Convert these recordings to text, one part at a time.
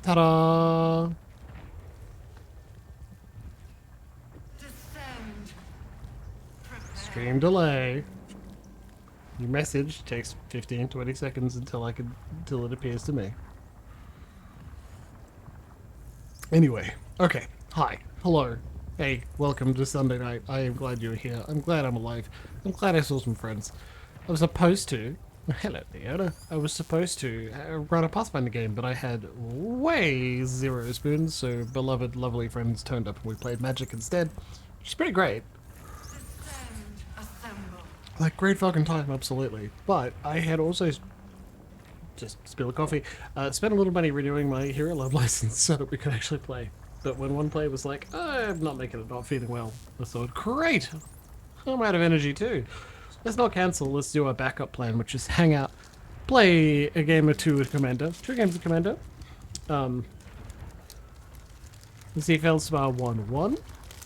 Ta-da! Stream delay. Your message takes 15-20 seconds until it appears to me. Anyway, okay. Hi. Hello. Hey, welcome to Sunday night. I am glad you're here. I'm glad I'm alive. I'm glad I saw some friends. I was supposed to... Hello, Leona. I was supposed to run a Pathfinder game, but I had way zero spoons, so beloved, lovely friends turned up and we played Magic instead, which is pretty great. Like, great fucking time, absolutely. But I had also... Just spill a coffee. Spent a little money renewing my Hero Love license so that we could actually play. But when one player was like, I'm not making it, not feeling well, I thought, great! I'm out of energy too. Let's not cancel, let's do our backup plan, which is hang out, play a game or two with Commander. 2 games with Commander. The Feldspar won one,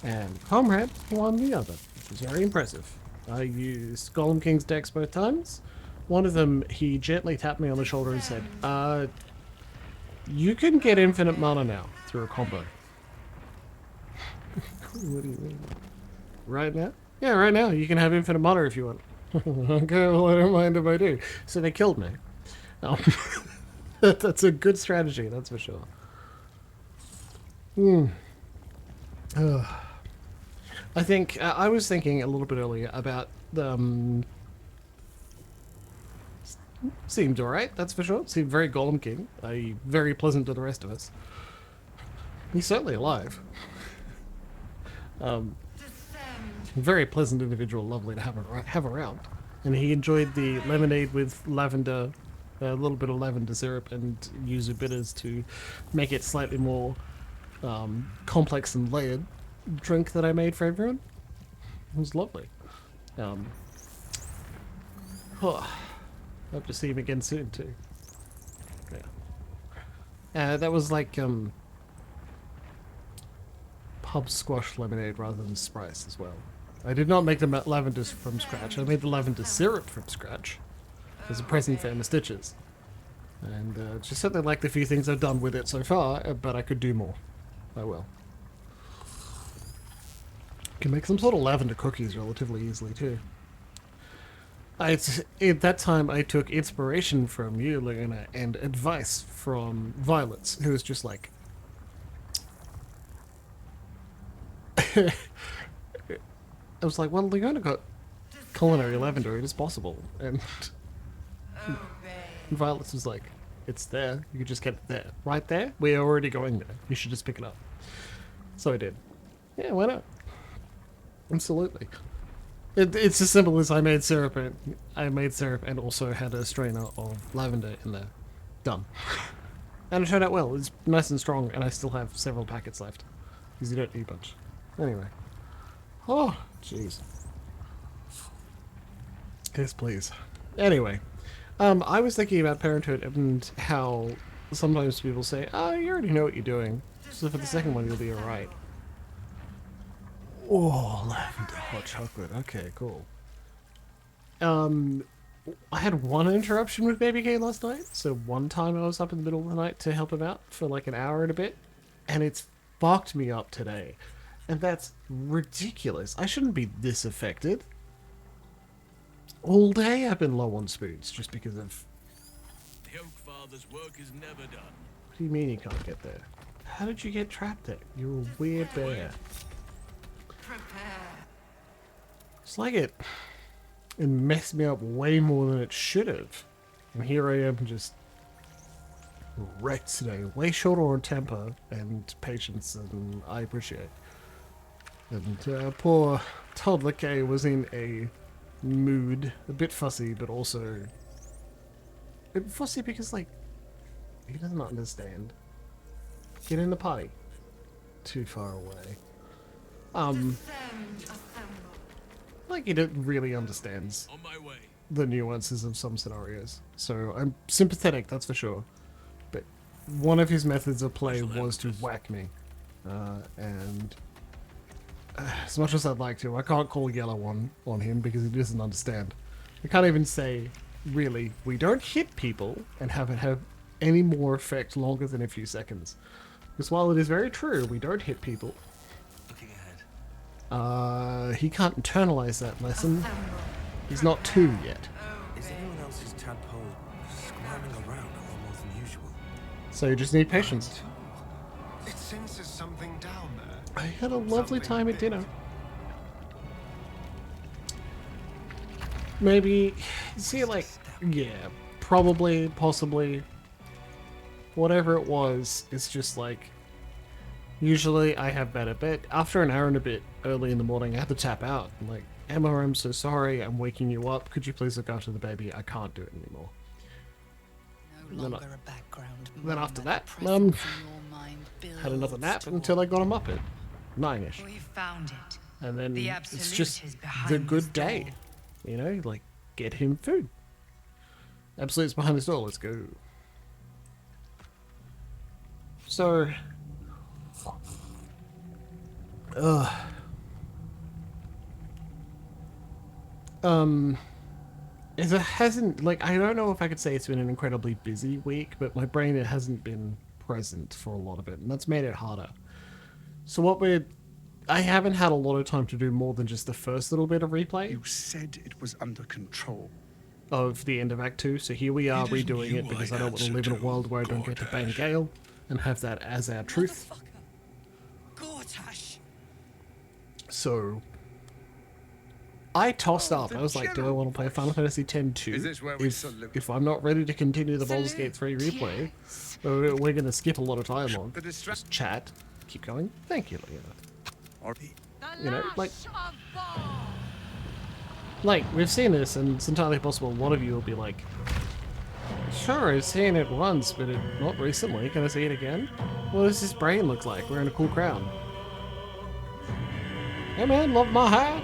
and Comrade won the other, which is very impressive. I used Golem King's decks both times. One of them, he gently tapped me on the shoulder and said, you can get infinite mana now through a combo. What do you mean? Right now? Yeah, right now. You can have infinite mana if you want. Okay, well, I don't mind if I do. So they killed me. That's a good strategy, that's for sure. I think, I was thinking a little bit earlier about seemed alright, that's for sure. Seemed very Golem King. Very pleasant to the rest of us. He's certainly alive. Very pleasant individual, lovely to have around. And he enjoyed the lemonade with lavender, a little bit of lavender syrup and yuzu bitters to make it slightly more complex and layered drink that I made for everyone. It was lovely. Hope to see him again soon too. Yeah. That was like pub squash lemonade rather than Sprice as well. I did not make the lavenders from scratch. I made the lavender syrup from scratch as a present for Emma Stitches. And just certainly like the few things I've done with it so far, but I could do more. I will. Can make some sort of lavender cookies relatively easily too. At that time, I took inspiration from you, Leona, and advice from Violet, who was just like... I was like, well, Leona got culinary lavender, it is possible. And Violet was like, it's there, you could just get it there. Right there? We are already going there. You should just pick it up. So I did. Yeah, why not? Absolutely. It's as simple as I made syrup and also had a strainer of lavender in there. Done. And it turned out well. It's nice and strong, and I still have several packets left. Because you don't need a bunch. Anyway. Oh, jeez. Yes, please. Anyway. I was thinking about parenthood and how sometimes people say, oh, you already know what you're doing. So for the second one, you'll be alright. Oh, lavender hot chocolate. Okay, cool. I had one interruption with Baby Gale last night. So one time I was up in the middle of the night to help him out for like an hour and a bit. And it's fucked me up today. And that's ridiculous. I shouldn't be this affected. All day I've been low on spoons just because of... The Oak Father's work is never done. What do you mean you can't get there? How did you get trapped there? You're a weird bear. It's like it messed me up way more than it should have. And here I am just wrecked today. Way shorter on temper and patience than I appreciate. And poor toddler K was in a mood, a bit fussy, but also a bit fussy because, like, he doesn't understand. Get in the party. Too far away. Like he really understands the nuances of some scenarios. So I'm sympathetic, that's for sure. But one of his methods of play was to whack me. And as much as I'd like to, I can't call yellow on him because he doesn't understand. I can't even say, really, we don't hit people and have it have any more effect longer than a few seconds. Because while it is very true, we don't hit people, Looking ahead. he can't internalize that lesson. He's not 2 yet. Is anyone else's tadpole squirming around a lot more than usual? So you just need patience. It senses something down there. I had a lovely time at dinner. Maybe, see, like, yeah, probably, possibly, whatever it was, it's just like, usually I have better, but after an hour and a bit early in the morning, I had to tap out. I'm like, Emma, I'm so sorry, I'm waking you up. Could you please look after the baby? I can't do it anymore. No longer a background. Then after moment, that, presence in your mind had another builds nap toward- until I got him up at 9ish. We found it. And then The it's absolute just is behind the this good day. door. You know, like, get him food. Absolute's behind this door, let's go. So... it hasn't, like, I don't know if I could say it's been an incredibly busy week, but my brain, it hasn't been present for a lot of it, and that's made it harder. So I haven't had a lot of time to do more than just the first little bit of replay You said it was under control. of the end of Act 2, so here we are It isn't redoing you it because I I don't want to answer live in a to, world where I don't get to bang Gortash. Gale and have that as our truth. Gortash! So I tossed up. I was like, do I want to play Final Fantasy X-2? Is this where we salute? If I'm not ready to continue the Baldur's Gate 3 replay, we're going to skip a lot of time on. The distract. Just chat. Keep going. Thank you, Leona. Or You know, like, we've seen this, and it's entirely possible one of you will be like, sure, I've seen it once, but not recently. Can I see it again? What does his brain look like? Wearing a cool crown. Hey man, love my hat.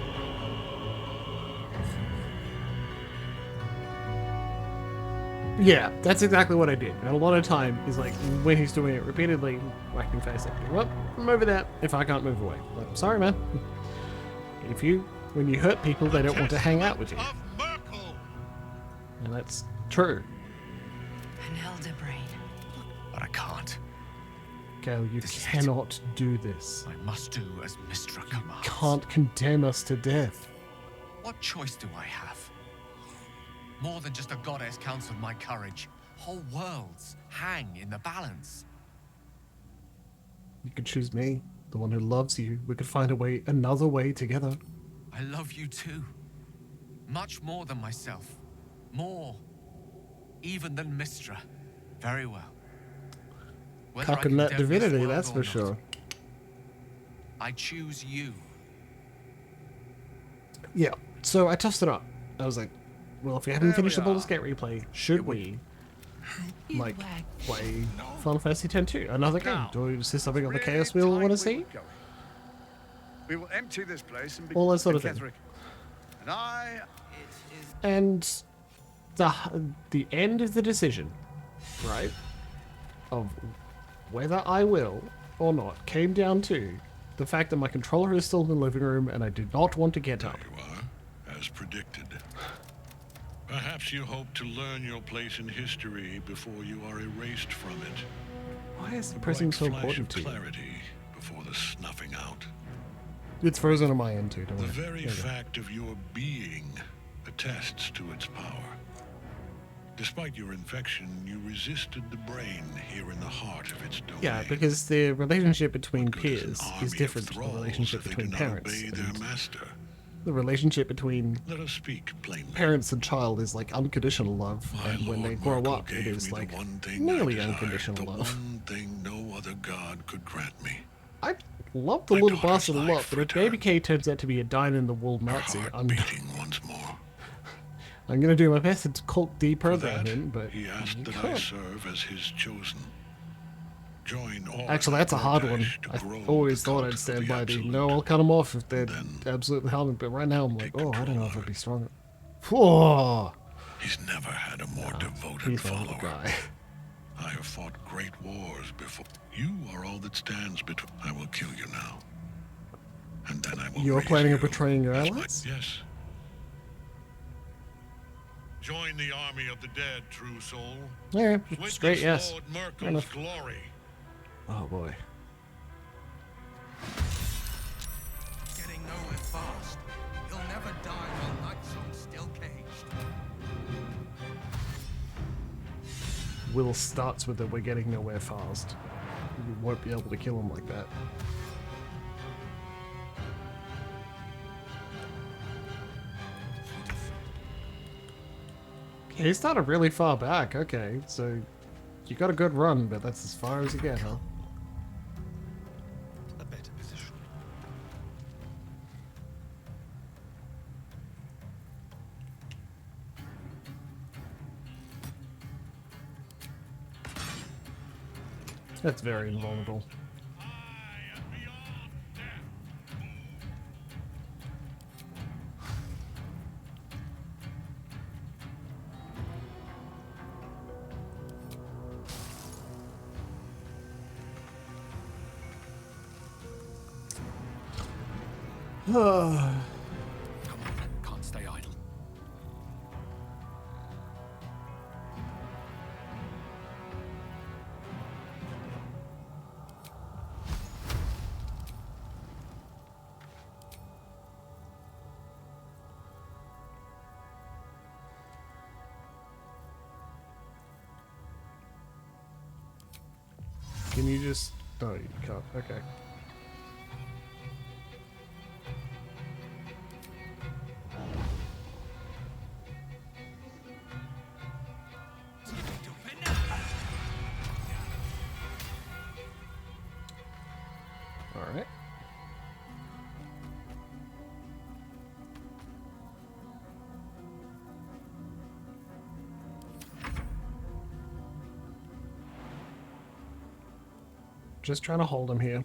Yeah, that's exactly what I did. And a lot of time is like when he's doing it repeatedly, whacking face up. Well, I'm over that if I can't move away. Like, sorry, man. When you hurt people, they don't want to hang out with you. Of Merkel. And that's true. An elder brain. But I can't. Gale, you This is it. cannot do this. I must do as Mistra commands. Can't condemn us to death. What choice do I have? More than just a goddess counts on my courage. Whole worlds hang in the balance. You could choose me, the one who loves you. We could find another way together. I love you too. Much more than myself. More. Even than Mistra. Very well. Whether I Cucking that condemn this divinity, world that's or for not, sure. I choose you. Yeah, so I tossed it up. I was like, well, if we haven't There finished the we Baldur's are. Gate replay, should we, like, wag. play Final Fantasy X-2? Another game? Now, Do we see something on the really Chaos Wheel we time want to we see? were going. We will empty this place and be All that sort of and thing. Ketherick and I And the end of the decision, right, of whether I will or not, came down to the fact that my controller is still in the living room and I do not want to get up. There you are, as predicted. Perhaps you hope to learn your place in history before you are erased from it. Why is the A pressing bright so flash important of to you? clarity before the snuffing out. It's frozen on my end too, don't The worry. very There you go. fact of your being attests to its power. Despite your infection, you resisted the brain here in the heart of its domain. Yeah, because the relationship between What good is peers an is army of different to the thralls relationship if they between do not parents. obey their And master? the relationship between Let us speak plainly. parents and child is like unconditional love, My and when they Lord grow Merkel up, it gave is me like the one thing nearly I desired, unconditional the love. one thing no other god could grant me. I love the My little daughter's bastard a lot, life but if Baby returned. K turns out to be a dyed-in-the-wool Her Nazi, heart I'm beating once more. going to do my best to cult For deprogram that, him, but he asked you that I can't. serve as his chosen. Join all Actually, that's a hard one. Gortash to I grow always the thought cult I'd of stand the by the absolute. no, I'll cut them off if they're Then absolutely helmet, but right now I'm like, take oh, I don't know if control I'd be of stronger. Whoa! He's never had a more devoted He's a little follower. guy. I have fought great wars before. You are all that stands between. I will kill you now. And then I will You're raise planning on you betraying your as my- allies? Yes. Join the army of the dead, true soul. Yeah, it's Witness great, yes. Lord Fair Merkel's enough. glory. Oh boy. Getting nowhere fast. He'll never die while Nightsong's still caged. Will starts with that we're getting nowhere fast. We won't be able to kill him like that. He started really far back, okay, so you got a good run, but that's as far as you get, huh? A better position. That's very invulnerable. I am beyond death. Come on, can't stay idle. Can you just... No, you can't. Okay. Alright. Just trying to hold him here.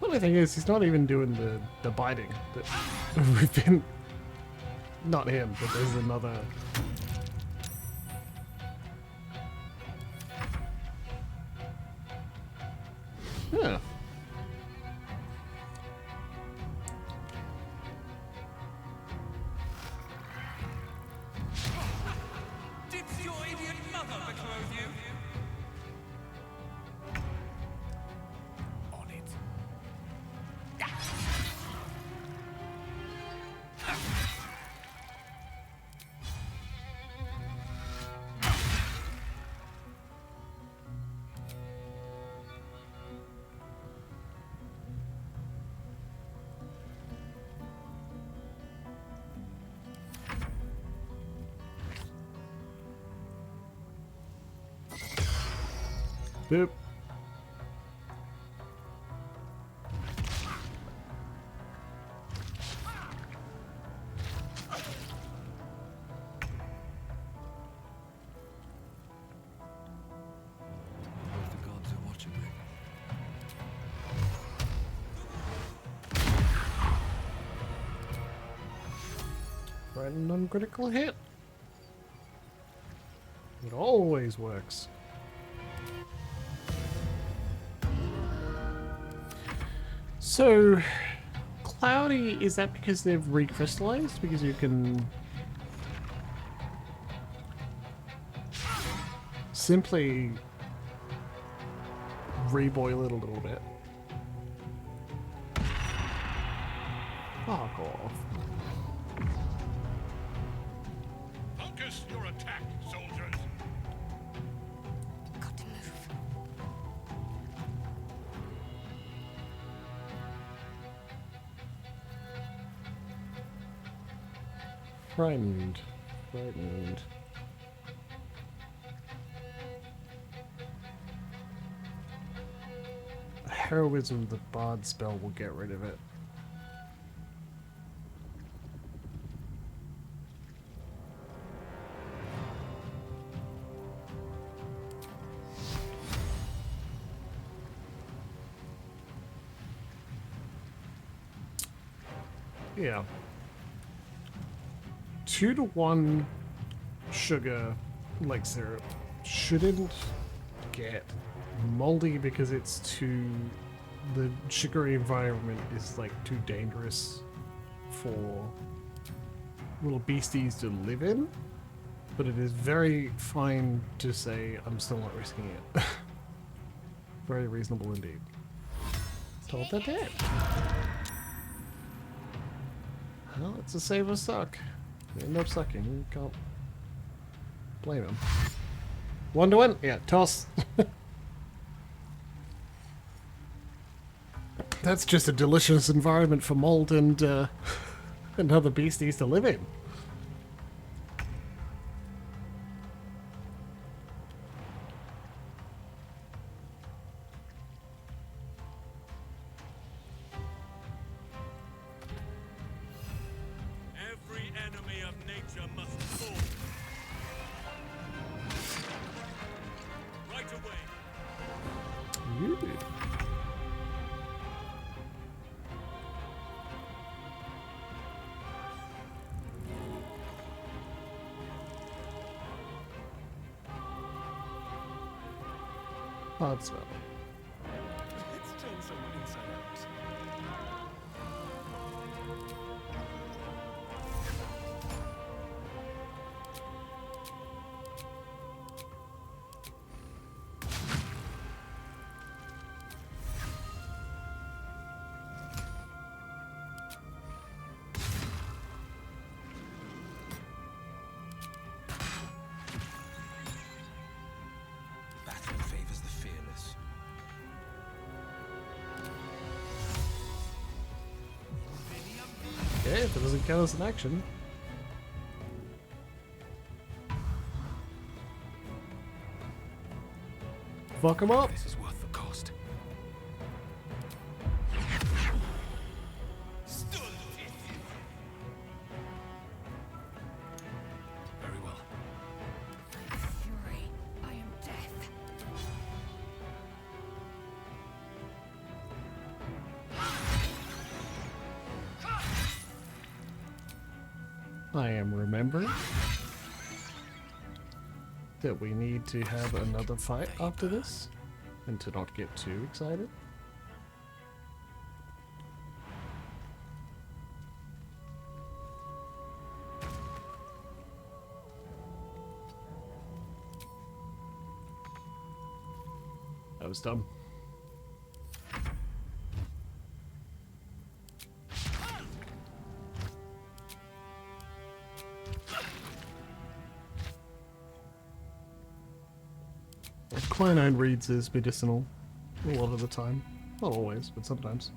Funny thing is, he's not even doing the biting that we've been... Not him, but there's another... Yeah. Did your idiot mother betroth you? On it. Boop. The gods are watching me. Right, an uncritical hit. It always works. So, cloudy, is that because they've recrystallized? Because you can simply reboil it a little bit. Fuck off. Focus your attack, soldiers. Got to move. Frightened. Frightened. Heroism, the Bard spell will get rid of it. Yeah. 2-to-1 sugar like syrup shouldn't get moldy because it's too... The sugary environment is like too dangerous for little beasties to live in, but it is very fine to say I'm still not risking it. Very reasonable indeed. Told they're dead. Well, it's a save or suck. They end up sucking. You can't blame him. 1 to 1? Yeah, toss. That's just a delicious environment for mold and other beasties to live in. Every enemy of nature must fall. Right away. Ooh. Hard spell. Let's turn someone inside out. Battle favors the fearless. Okay, if it doesn't count as an action. Fuck him up. This is worth the cost. Very well. Fury, I am death. I am remembering that we need to have another fight after this and to not get too excited. That was dumb. Quinine reads as medicinal a lot of the time. Not always, but sometimes.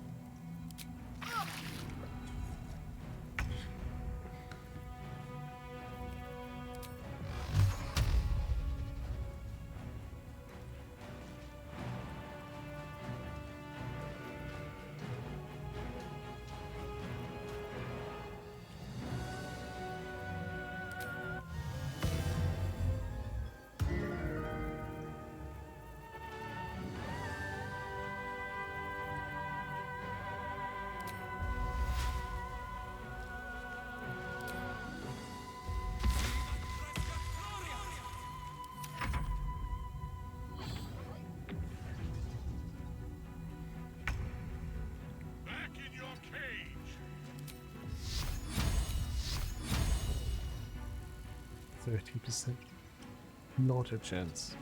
Back in your cage. 30%. Not a chance.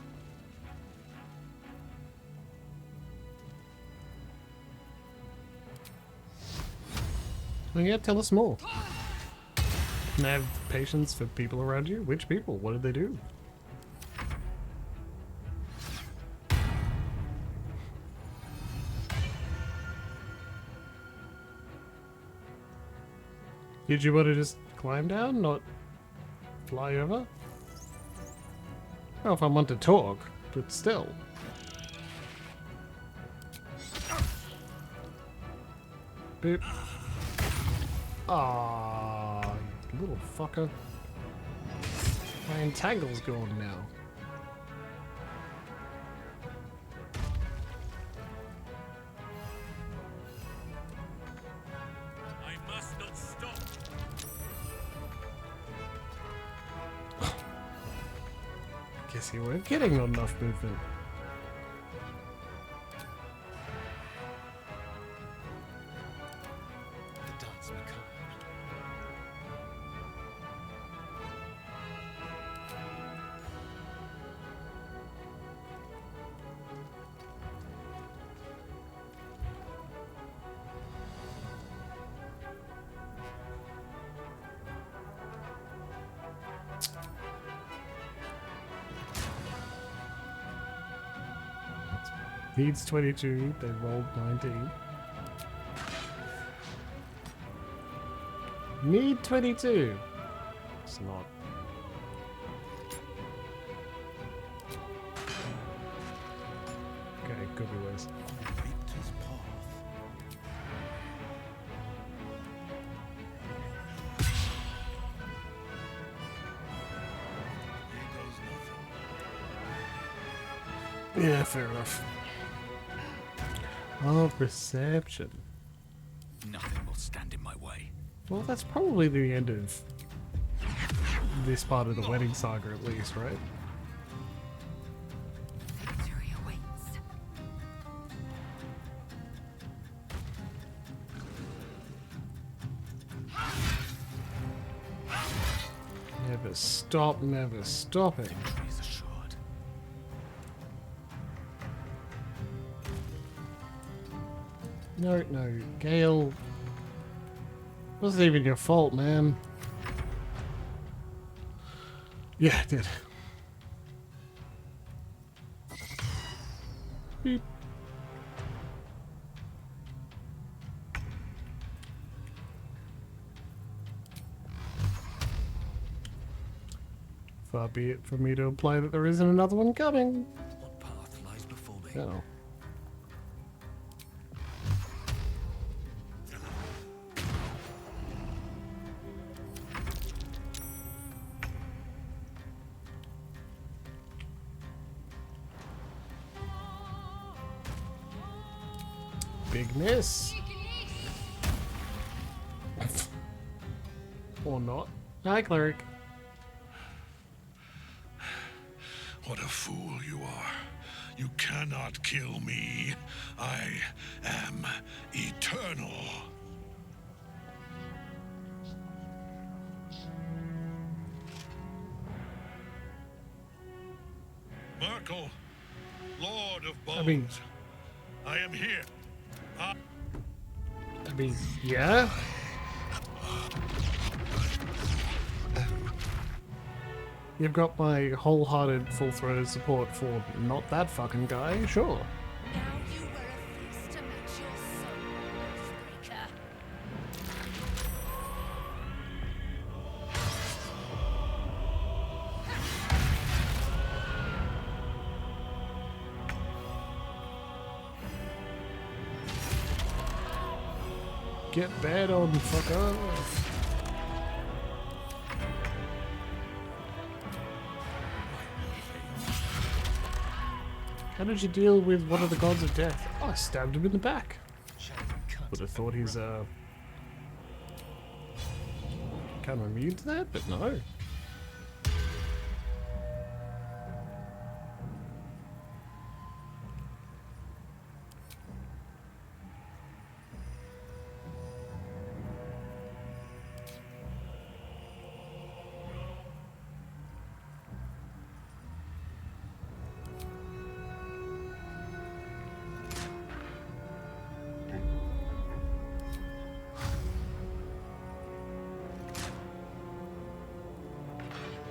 Well, yeah, tell us more. Can I have patience for people around you? Which people? What did they do? Did you want to just climb down, not fly over? Well, if I want to talk, but still. Boop. Ah, little fucker. My entangle's gone now. I must not stop. Guess you weren't getting not enough movement. The dance begun. Needs 22. They rolled 19. Need 22. It's not. Okay, could be worse. Victor's path. Here goes nothing. Yeah, fair enough. Oh, perception. Nothing will stand in my way. Well, that's probably the end of this part of the wedding saga, at least, right? Victory awaits. Never stop it. Victory is assured. No, Gale. Wasn't even your fault, man. Yeah, it did. Beep. Far be it from me to imply that there isn't another one coming. What path lies before me? No. Big miss. Or not. Hi, cleric. What a fool you are. You cannot kill me. I am eternal. Merkel, Lord of Bones, I mean- I am here. I mean, yeah? You've got my wholehearted, full-throated support for not that fucking guy, sure. Now you were a feast to match your soul, Earthbreaker. Get bad on, fucker. How did you deal with one of the gods of death? Oh, I stabbed him in the back. Would have thought he's kind of immune to that, but no.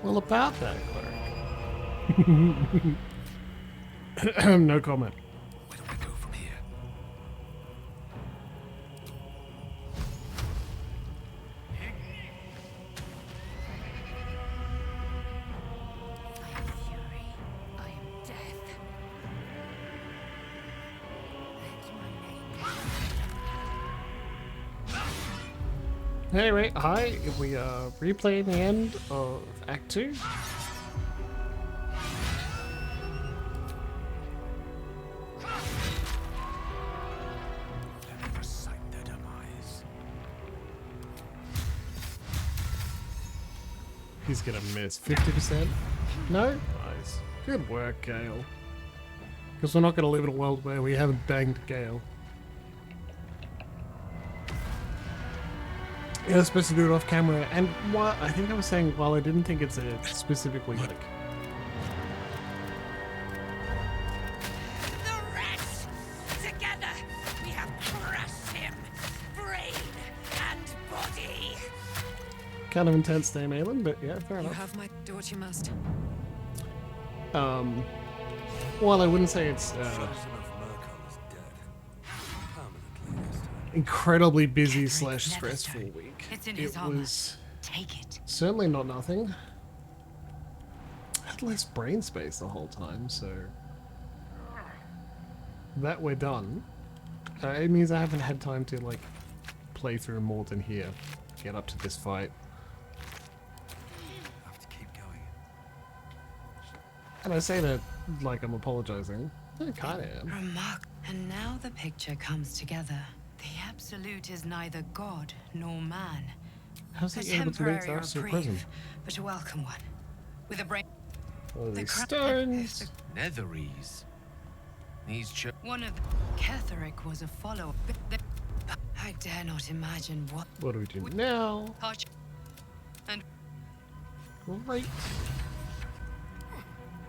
Well, about that, cleric. No comment. Where do I go from here? I am fury. I am death. Let my name. Anyway, hi. We are replaying the end of Act 2. Let me recite their demise. He's gonna miss 50%. No? Nice. Good work, Gale. Because we're not gonna live in a world where we haven't banged Gale. Yeah, I was supposed to do it off camera, and while I think I was saying, while I didn't think it's a specifically like The rest! Together, we have crushed him! Brain and body! kind of intense name, Aelin, but yeah, fair You enough. have my do what you must. While I wouldn't say it's Chosen of murder. incredibly busy Catherick's slash never stressful stone. week. It's in It his armor. was Take it. certainly not nothing. I had less brain space the whole time, so that we're done. It means I haven't had time to like play through more than here, get up to this fight. I have to keep going. And I say that like I'm apologizing. I kind of am. Remark. And now the picture comes together. The Absolute is neither God nor man. How's A he able to make temporary that so reprieve, present? but a welcome one. With a brain. All The these cra- stones. Netherese. These One of Catherick was a follower. I dare not imagine what What do we do now? touch and Great.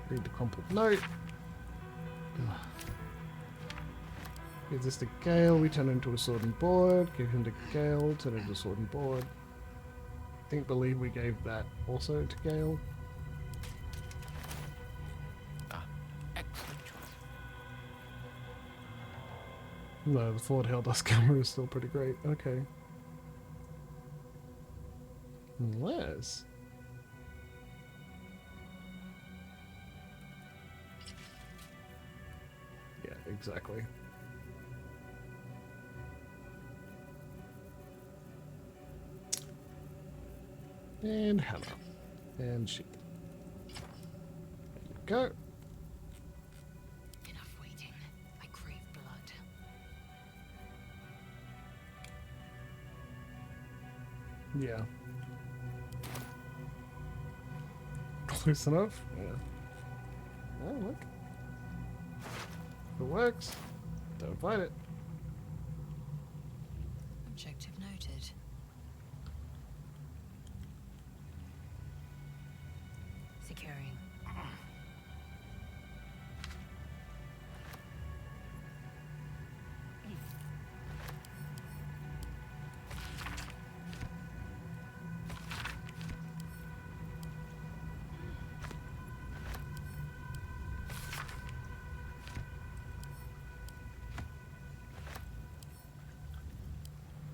Read the crumpled note. Give this to Gale, we turn into a sword and board. Give him to Gale, turn into a sword and board. Believe we gave that also to Gale. Excellent choice. No, the forward held us camera is still pretty great. Okay. Unless... Yeah, exactly. And hammer. And sheep. There you go. enough waiting. I crave blood. Yeah. Close enough? Yeah. Oh, look. If it works, don't fight it. Objective noted. Securing.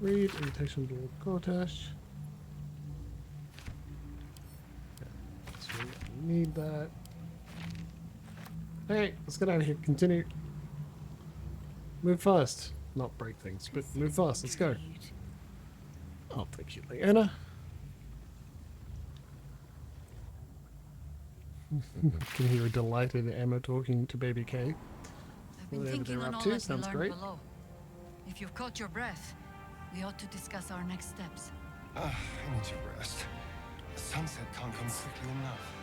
Read invitation to Cortash. So we need that. Hey, let's get out of here. Continue. Move fast. Not break things, but move fast. Let's go. Oh, thank you, Leanna. Can hear a delighted Emma talking to baby K. I've been Whatever thinking they're on up all to, that we sounds learned great. below. If you've caught your breath, we ought to discuss our next steps. I need to rest. The sunset can't come quickly enough.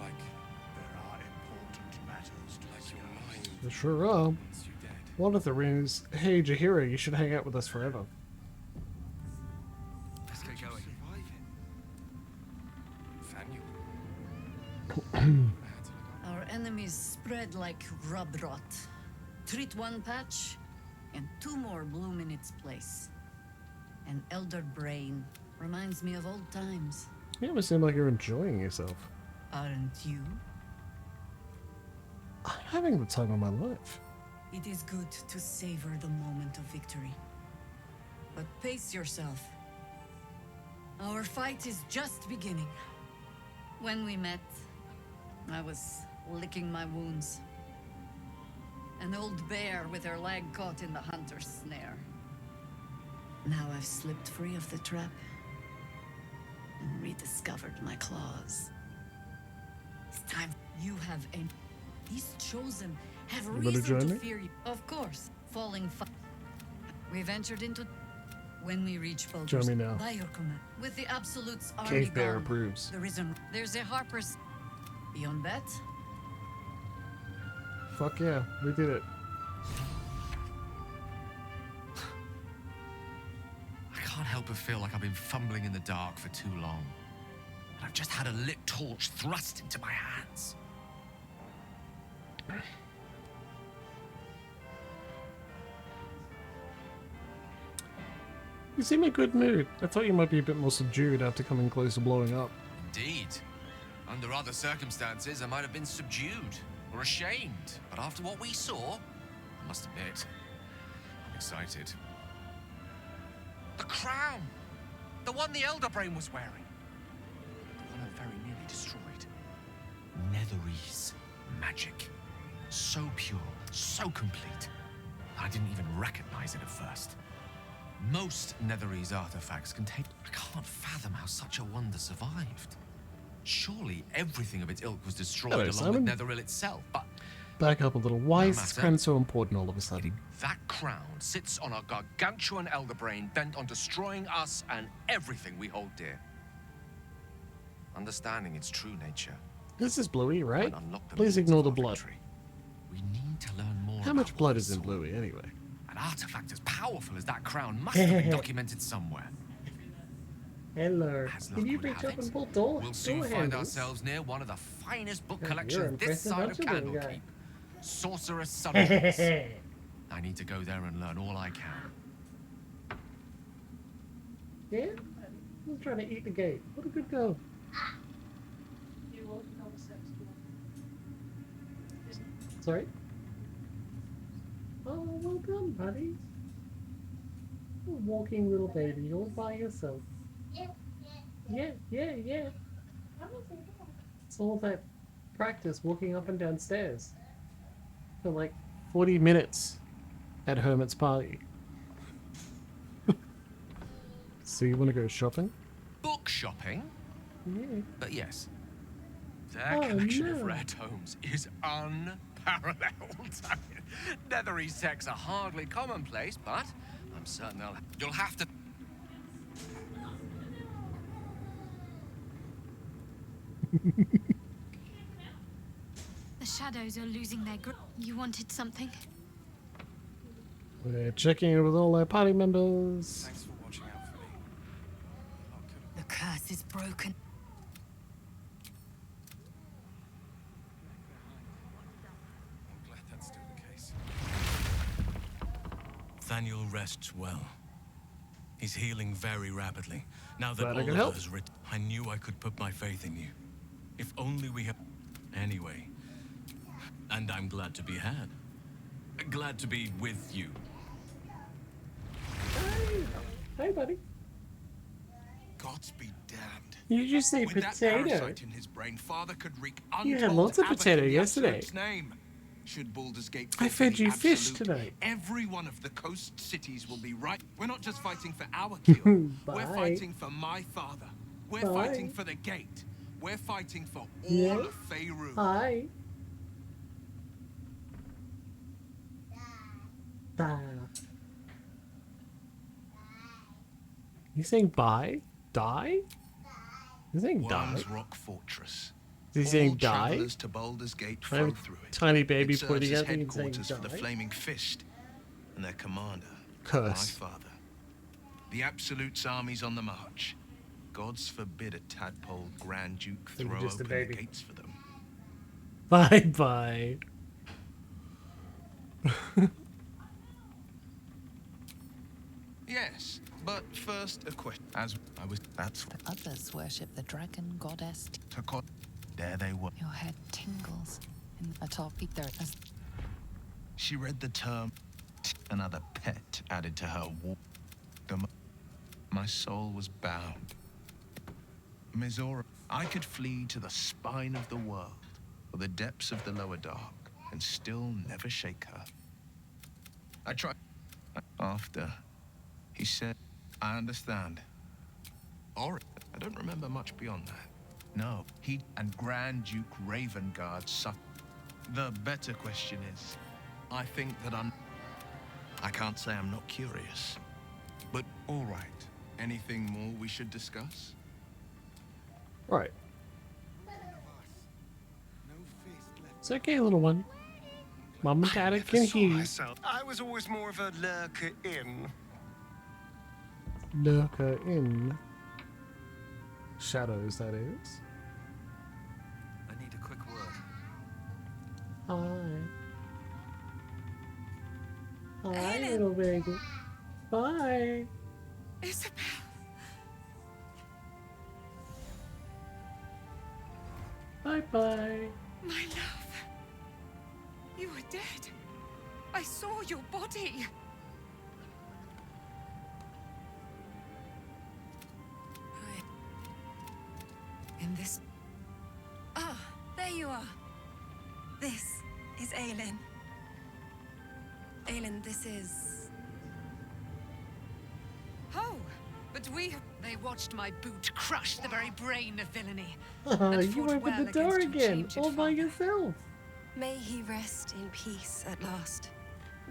Like, there are important matters to Like your discuss. mind There sure are. wants you dead. One of the rings. Hey, Jahira, you should hang out with us forever. Let's get going. Fanu. Our enemies spread like grub rot. Treat one patch, and two more bloom in its place. An elder brain reminds me of old times. You ever seem like you're enjoying yourself. Aren't you? I'm having the time of my life. It is good to savor the moment of victory. But pace yourself. Our fight is just beginning. When we met, I was licking my wounds. An old bear with her leg caught in the hunter's snare. Now I've slipped free of the trap and rediscovered my claws. It's time. You have a. These chosen have You better reason join to me? fear you. Of course, falling. We ventured into. When we reach Baldur, Join me now. by your command, with the absolutes army Cave Bear gone, approves. the reason there's a Harper's. Beyond bet. Fuck yeah, we did it. I can't help but feel like I've been fumbling in the dark for too long. And I've just had a lit torch thrust into my hands. You seem in a good mood. I thought you might be a bit more subdued after coming close to blowing up. Indeed. Under other circumstances, I might have been subdued or ashamed. But after what we saw, I must admit, I'm excited. The crown! The one the Elder Brain was wearing. The one I very nearly destroyed. Netherese magic. So pure, so complete. I didn't even recognize it at first. Most Netherese artifacts contain... I can't fathom how such a wonder survived. Surely everything of its ilk was destroyed Hello, along Simon. with Netheril itself, but... Back up a little. Why No is this matter. crown so important all of a sudden? That crown sits on a gargantuan elder brain bent on destroying us and everything we hold dear. Understanding its true nature. This is Bluey, right? might unlock the Please means ignore of the our blood. victory. We need to learn more. How about much what blood we is in saw. Bluey, anyway? An artifact as powerful as that crown must have been documented somewhere. Hello. As luck would have it, we'll soon find ourselves near one of the finest book You're collections this impressive, side of aren't you, little guy? Candlekeep. Sorcerer's Subtleties. I need to go there and learn all I can. Yeah? I'm trying to eat the gate. What a good girl. Sorry? Oh, well done, buddy. A walking little baby all by yourself. Yeah. It's all that practice walking up and down stairs for like 40 minutes at Hermit's party. So you want to go shopping? Book shopping? Yeah. But yes, their Oh, collection no. of rare tomes is unparalleled. I mean, Netherese texts are hardly commonplace, but I'm certain you'll have to... The shadows are losing their grip. You wanted something? We're checking in with all our party members. Thanks for watching out for me. The curse is broken. I'm glad that's still the case. Thaniel rests well. He's healing very rapidly. Now that Glad I could Oliver help. has I knew I could put my faith in you. If only we had... Anyway. And I'm glad to be had. Glad to be with you. Hey, buddy. Gods be damned. You just say With that potato. parasite in his brain, Father could wreak You had untold lots of havoc potato in the yesterday. Absolute's name. Should Baldur's Gate I fall to fed the you fish Absolute, today. Every one of the coast cities will be right. We're not just fighting for our kill. We're Bye. fighting for my father. We're Bye. fighting for the gate. We're fighting for all Yeah. of Faerûn. Hi. Bye. You saying bye? Die? You saying die? Worm's Rock Fortress. Is he saying All die? travelers to Baldur's Gate I have flow a through it. tiny baby It serves pointing as at me and saying headquarters for the die. Flaming Fist and their commander, Curse. my father. The Absolute's armies on the march. Gods forbid a tadpole Grand Duke You're throw just a open the baby. gates for them. Bye bye. Yes, but first a question. As I was, that's The others worship the dragon goddess. to call. There they were. Your head tingles in atop there as She read the term. Another pet added to her war. My soul was bound. Mizora, I could flee to the spine of the world, or the depths of the lower dark, and still never shake her. I tried. After, he said, I understand. Or, I don't remember much beyond that. No, he and Grand Duke Ravengard suffered. The better question is, I think that I can't say I'm not curious. But all right, anything more we should discuss? Right. It's okay, little one. Mom and Dad can hear you. I was always more of a lurker in. Lurker in. Shadows, that is. I need a quick word. Hi. Hi, Helen. little baby. Bye. Isabel. Bye-bye. My love. You were dead. I saw your body. this... Ah, there you are. This is Aelin. Aelin, this is... Oh, but they watched my boot crush the very brain of villainy. You opened the door again, all by yourself. May he rest in peace at last,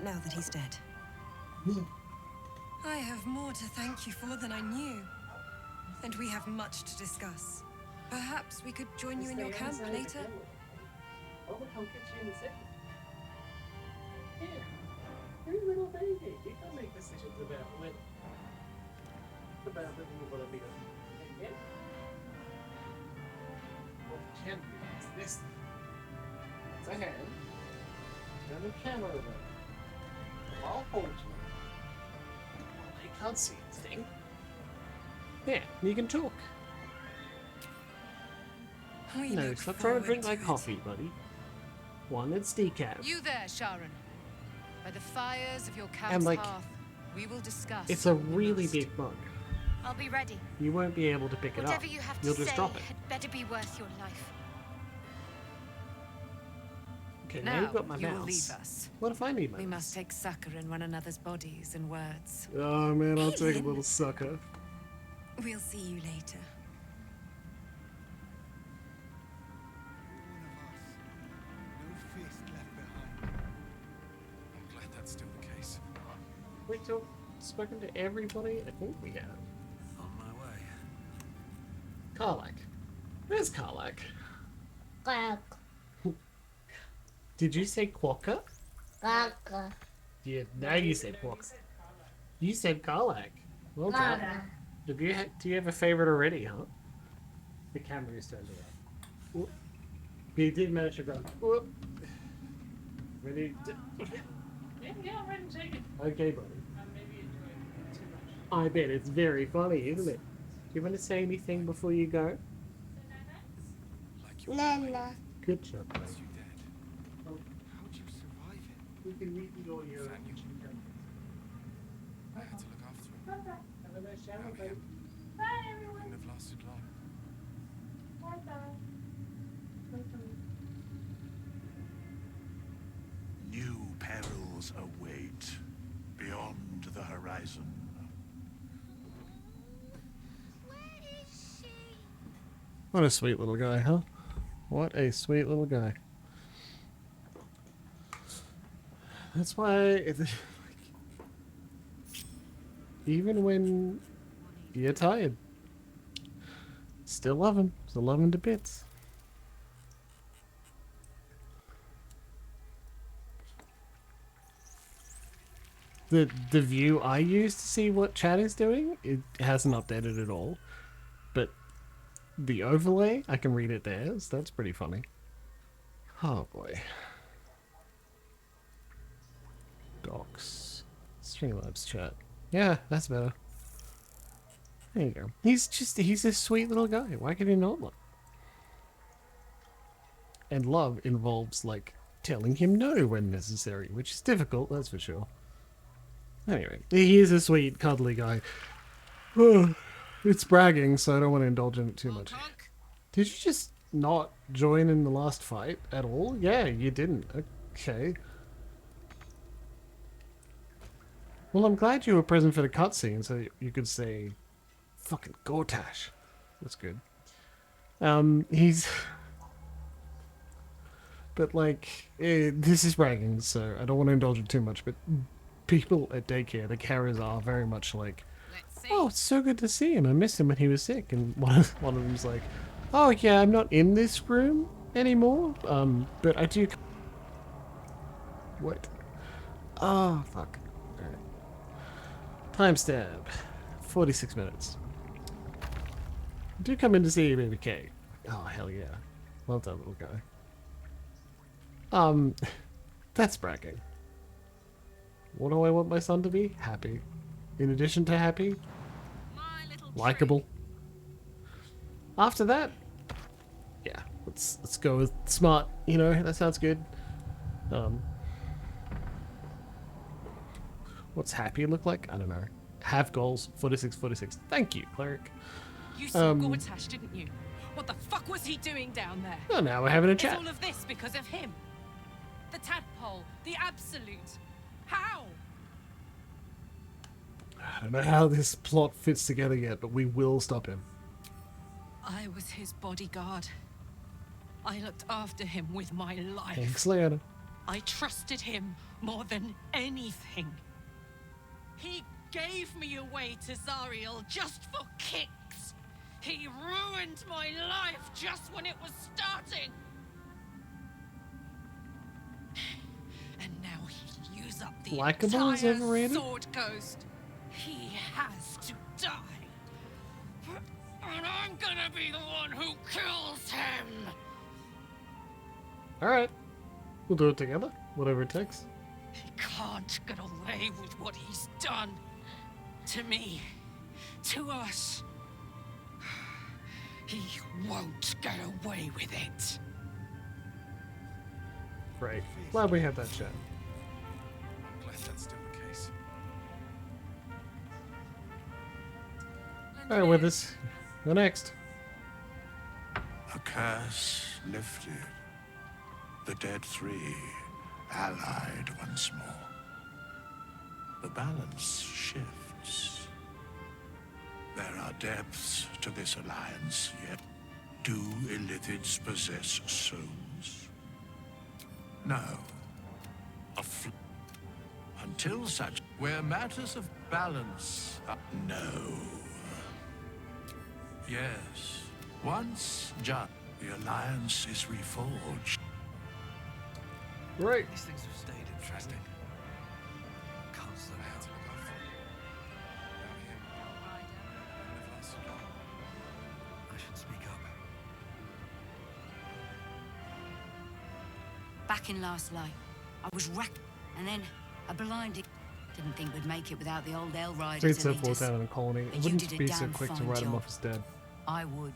now that he's dead. I have more to thank you for than I knew. And we have much to discuss. Perhaps we could join you in your camp later? Oh, look, I'll get you in a second. Yeah, you're a little baby. You can make decisions about when. About living with what a bigger. Yeah. What can be this? It's a hand. Turn the camera around. I'll hold you. Well, they can't see anything. Yeah, you can talk. No, stop trying to drink my coffee, buddy. One, it's decaf. You there, Sharon. By the fires of your camp's And, like, hearth, we will discuss. It's a really big mug. I'll be ready. You won't be able to pick it up. Whatever you have to You'll say just drop it. had better be worth your life. Okay, now you've got my you mouse. will leave us. What if I need my We mouse? must take succor in one another's bodies and words. Oh man, I'll take a little sucker. We'll see you later. I'm glad that's still the case. Wait till spoken to everybody? I think we have. On my way. Karlak. Where's Karlak? Did you say Quokka? Yeah, now you said Quokka. You said Karlak. Well done. Do you have a favorite already, huh? The camera is turned around. Whoop. You did manage to go. Whoop. Ready? Yeah, I'm ready to take it. Okay, buddy. I bet it's very funny, isn't it? Do you want to say anything before you go? Nana. Good job, buddy. How would you survive it? We can read the audio. I had to look after him. Have a nice shower, Without buddy. him, Bye, I everyone. wouldn't have lasted long. Bye-bye. New perils await beyond the horizon. What a sweet little guy, huh? What a sweet little guy. That's why, even when you're tired, still love him. Still love him to bits. The view I use to see what chat is doing, it hasn't updated at all. But the overlay, I can read it there, so that's pretty funny. Oh boy. Docs. Streamlabs chat. Yeah, that's better. There you go. He's a sweet little guy. Why could he not love? And love involves, like, telling him no when necessary, which is difficult, that's for sure. Anyway, he is a sweet, cuddly guy. It's bragging, so I don't want to indulge in it too much. Did you just not join in the last fight at all? Yeah, you didn't. Okay. Well, I'm glad you were present for the cutscene, so you could say, fucking Gortash. That's good. He's... But, like, this is bragging, so I don't want to indulge in too much, but people at daycare, the carers are very much like, oh, it's so good to see him. I missed him when he was sick. And one of them's like, oh, yeah, I'm not in this room anymore, but I do... What? Oh, fuck. Alright. Timestamp. 46 minutes. Do come in to see you, baby K. Oh, hell yeah. Well done, little guy. That's bragging. What do I want my son to be? Happy. In addition to happy, likable. After that, yeah, let's go with smart. You know, that sounds good. What's happy look like? I don't know. Have goals. 46, 46. Thank you, cleric. You saw Gortash, didn't you? What the fuck was he doing down there? Oh, now we're having a chat. Is all of this because of him? The tadpole, the absolute. How? I don't know how this plot fits together yet, but we will stop him. I was his bodyguard. I looked after him with my life. Thanks, Leona. I trusted him more than anything. He gave me away to Zariel just for kicks. He ruined my life just when it was starting. And now he'll use up the Likeable is entire overrated? Sword Coast. He has to die. And I'm gonna be the one who kills him. Alright. We'll do it together. Whatever it takes. He can't get away with what he's done. To me. To us. He won't get away with it. Great. Glad we had that chat. I'm glad that's still the case. Alright, with us. Go next. A curse lifted. The dead three allied once more. The balance shifts. There are depths to this alliance, yet do Illithids possess souls? No. Until such, where matters of balance are... No. Yes. Once just, the alliance is reforged. Right. These things have stayed interesting. Can't slow down. I should speak up. Back in last light, I was wrecked, and then a blinding. Didn't think we'd make it without the old L riders. He'd set forth out in a colony. It But you wouldn't did a be so damn quick to fine write him job. off as dead. I would.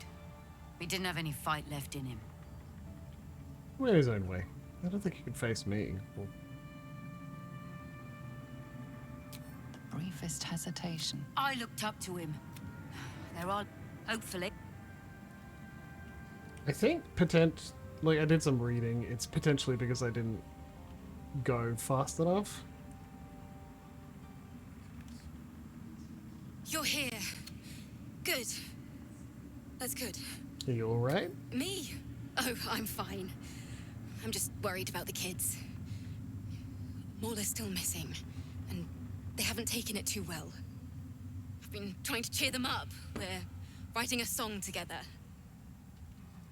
He didn't have any fight left in him. Went his own way. I don't think he could face me. Well, Briefest hesitation. I looked up to him. There are, hopefully. I think like I did some reading. It's potentially because I didn't go fast enough. You're here. Good. That's good. Are you alright? Me? Oh, I'm fine. I'm just worried about the kids. Maula's still missing, and they haven't taken it too well. I've been trying to cheer them up. We're writing a song together.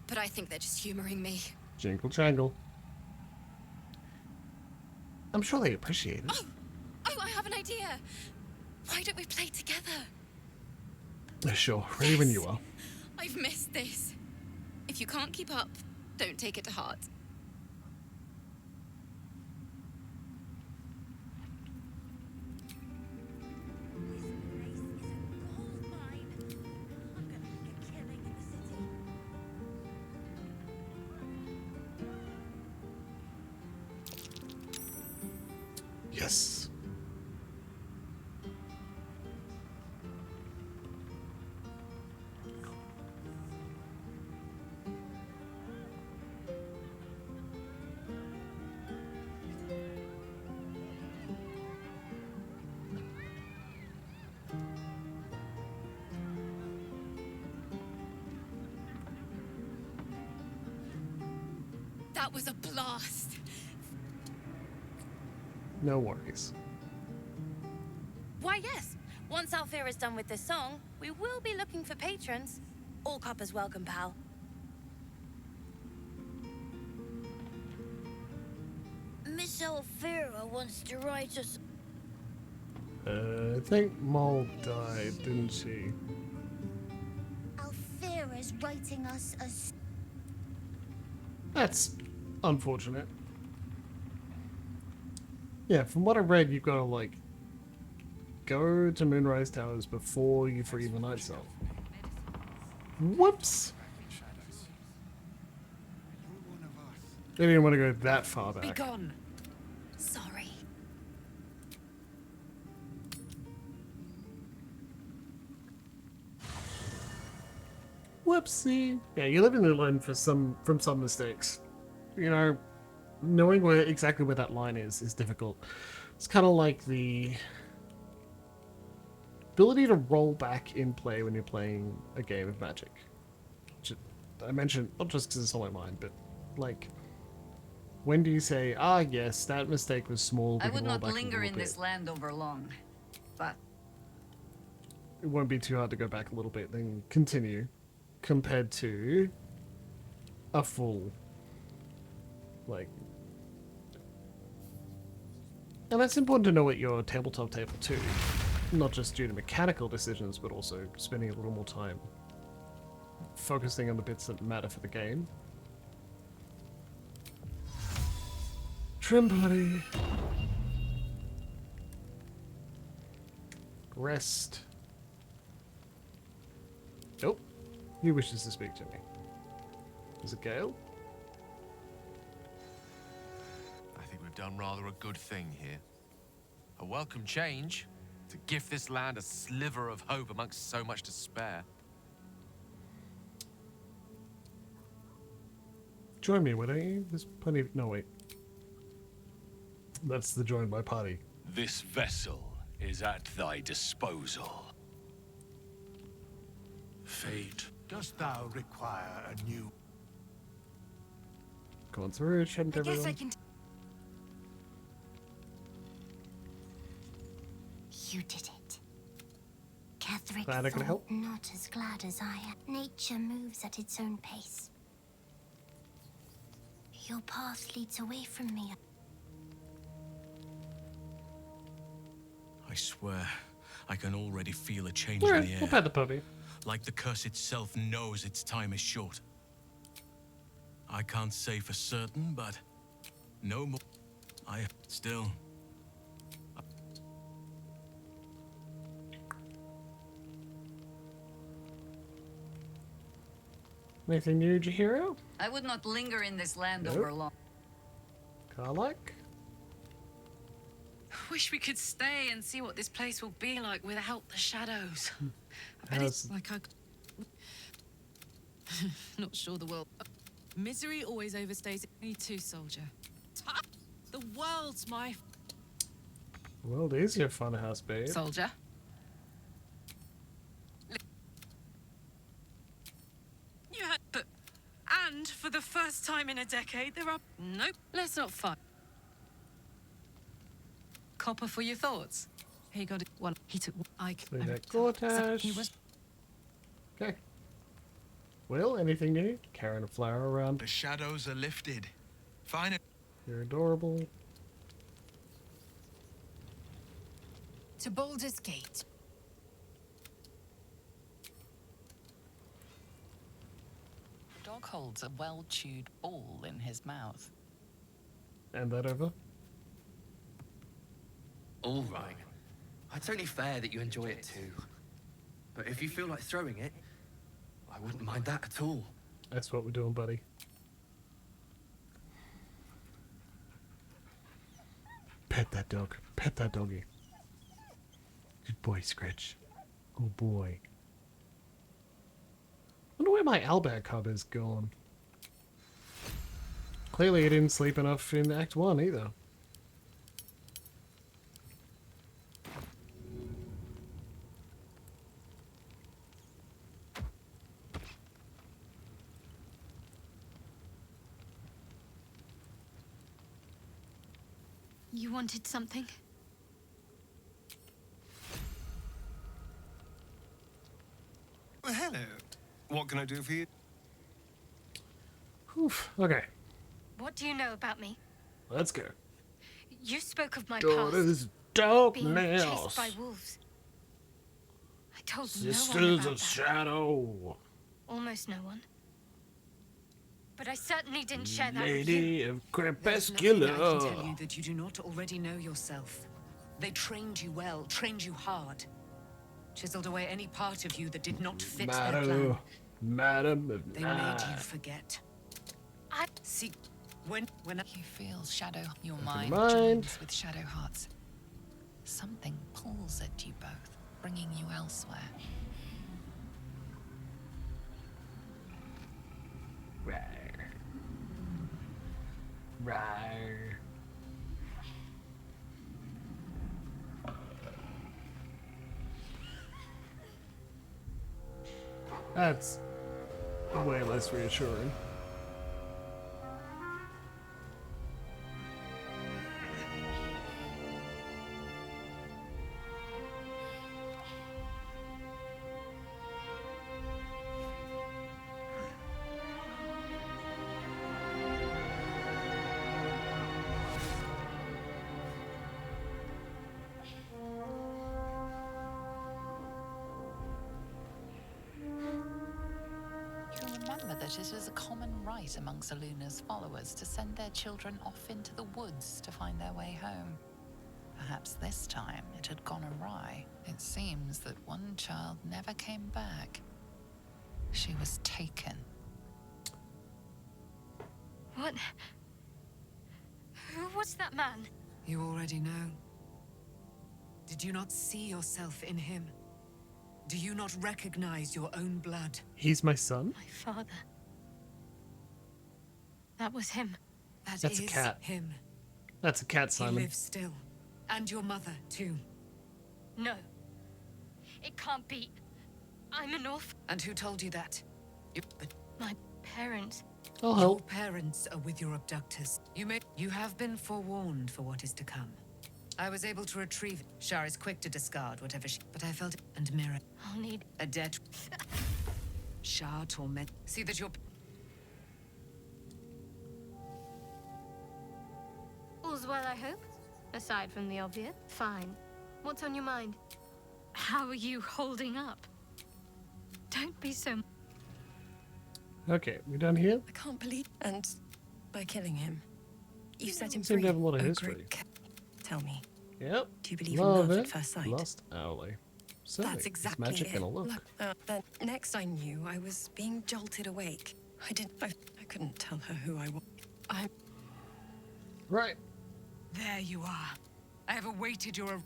But I think they're just humoring me. Jingle jangle. I'm sure they appreciate it. Oh, I have an idea. Why don't we play together? Sure, ready when you are. I've missed this. If you can't keep up, don't take it to heart. Yes. That was a blast. No worries. Why, yes. Once Alfira is done with this song, we will be looking for patrons. All coppers welcome, pal. Miss Alfira wants to write us. I think Mole died, didn't she? Alfira's writing us a. That's unfortunate. Yeah, from what I read, you've got to, like, go to Moonrise Towers before you free the Night Self. Whoops! They didn't want to go that far back. Begone. Sorry. Whoopsie. Yeah, you live and learn from some mistakes. You know, knowing exactly where that line is difficult. It's kind of like the ability to roll back in play when you're playing a game of Magic. Which I mentioned not just because it's on my mind, but like, when do you say, ah, yes, that mistake was small. I would not linger in this land over long, but it won't be too hard to go back a little bit, then continue, compared to a full, like. And that's important to know at your tabletop table too, not just due to mechanical decisions, but also spending a little more time focusing on the bits that matter for the game. Trim buddy. Rest. Nope. He wishes to speak to me. Is it Gale? I think we've done rather a good thing here. A welcome change to give this land a sliver of hope amongst so much despair. Join me, why don't you? There's plenty of... No, wait. That's the join my party. This vessel is at thy disposal. Fate, dost thou require a new... Go on through, shouldn't everyone? I can... You did it. Catherine Glad I could help. Not as glad as I am. Nature moves at its own pace. Your path leads away from me. I swear, I can already feel a change Alright, in the air. we'll pet the puppy. Like the curse itself knows its time is short. I can't say for certain, but no more. I still. Anything new, Jahiro? I would not linger in this land Nope. over long. Karlak? Wish we could stay and see what this place will be like without the shadows. I bet it's like I... Not sure the world... Misery always overstays it. Me too, soldier. The world's my... Well, there's your fun house, babe. Soldier. You had... But... And for the first time in a decade, there are... Nope, let's not fight. Copper for your thoughts. He got it. One. He took. He was. Okay. Well, anything new? Carrying a flower around. The shadows are lifted. Finally. You're adorable. To Baldur's Gate. The dog holds a well-chewed ball in his mouth. And that over? All right. It's only fair that you enjoy it too. But if you feel like throwing it, I wouldn't mind that at all. That's what we're doing, buddy. Pet that dog. Pet that doggy. Good boy, Scritch. Good boy. Wonder where my owlbear cub is gone. Clearly he didn't sleep enough in Act 1 either. You wanted something? Well, hello. What can I do for you? Oof. Okay. What do you know about me? Let's go. You spoke of my Daughters, past. Being darkness. chased by wolves. I told no one Sisters about of that. Shadow. Almost no one. But I certainly didn't share that with Lady you. of There's nothing I can tell Crepuscular. you that you do not already know yourself. They trained you well, trained you hard. Chiseled away any part of you that did not fit their plan. Madam of They made you forget. I see when you feel shadow, your Nothing mind mind. joins with shadow hearts. Something pulls at you both, bringing you elsewhere. Rawr. That's way less reassuring. Remember that it is a common right among Luna's followers to send their children off into the woods to find their way home. Perhaps this time it had gone awry. It seems that one child never came back. She was taken. What? Who was that man? You already know. Did you not see yourself in him? Do you not recognize your own blood? He's my son? My father. That was him. That's a cat. Him. That's a cat, Simon. He lives still. And your mother, too. No. It can't be. I'm an orphan. And who told you that? My parents. I'll help. Your parents are with your abductors. You have been forewarned for what is to come. I was able to retrieve it. Shar is quick to discard whatever but I felt it. And Mirror. I'll need a dead. Shar torment. See that your. All's well, I hope. Aside from the obvious. Fine. What's on your mind? How are you holding up? Don't be so. Okay, we done here? I can't believe. And by killing him, you set him Seem free. to have a lot of history. Tell me. Yep. Do you believe Love in love it. at first sight? Lost hourly. Certainly. That's exactly Is magic it. gonna look? Then next I knew, I was being jolted awake. I couldn't tell her who I was. Right. There you are. I have awaited your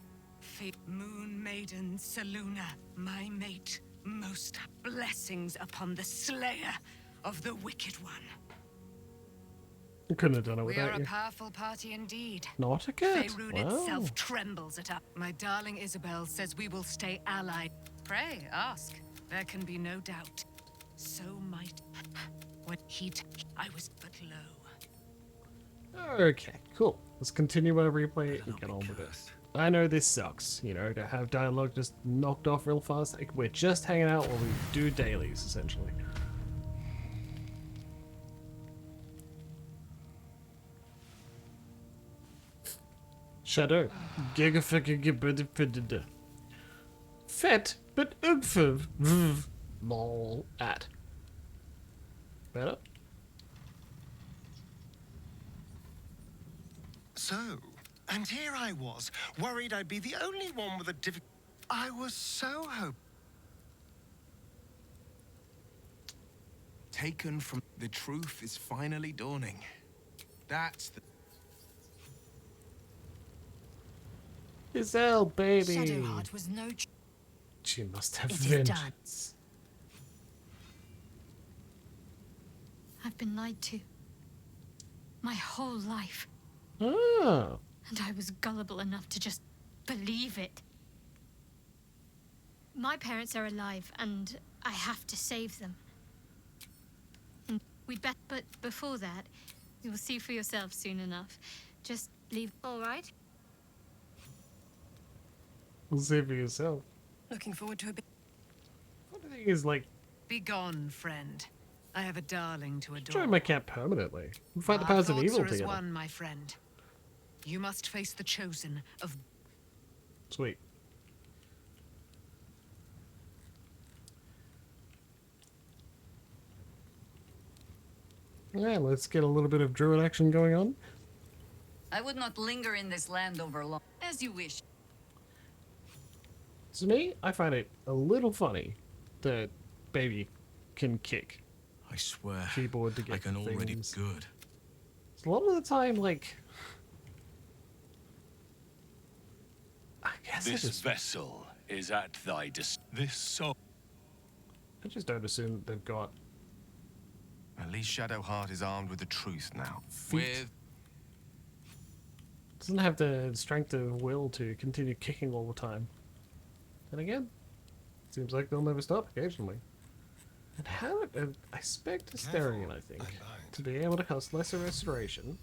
Moon Maiden Seluna, my mate. Most blessings upon the slayer of the wicked one. I couldn't have done it We without are you. a powerful party indeed. Not a cat. Faerun Wow. itself trembles at us. My darling Isabel says we will stay allied. Pray, ask. There can be no doubt. So might. When I was but low. Okay, cool. Let's continue our replay and get on with it. I know this sucks, you know, to have dialogue just knocked off real fast. Like, we're just hanging out while we do dailies, essentially. Shadow. Gigafiggy. Fet, but ugfv. Lol. At. Better? So, and here I was, worried I'd be the only one with a difficult. I was so Taken from the truth is finally dawning. That's the. Giselle, baby. Shadowheart was no. She must have It is vengeance. I've been lied to. My whole life. Oh. And I was gullible enough to just believe it. My parents are alive, and I have to save them. And we'd bet, but before that, you will see for yourself soon enough. Just leave, all right? We'll see for yourself. Looking forward to a bit. What the thing is, like, Begone, friend. I have a darling to adore. join my camp permanently. We'll fight the powers of Our evil thoughts are as together. one, my friend. You must face the chosen of. Sweet. Yeah, let's get a little bit of druid action going on. I would not linger in this land over long. As you wish. To me, I find it a little funny that baby can kick I swear, keyboard to get I can already things. good. A lot of the time, like, I guess I This just, vessel is at thy this soul. I just don't assume that they've got At least Shadowheart is armed with the truth now. feet Doesn't have the strength of will to continue kicking all the time. And again, seems like they'll never stop occasionally. And how I spec Asterion, I think, to be able to cast Lesser Restoration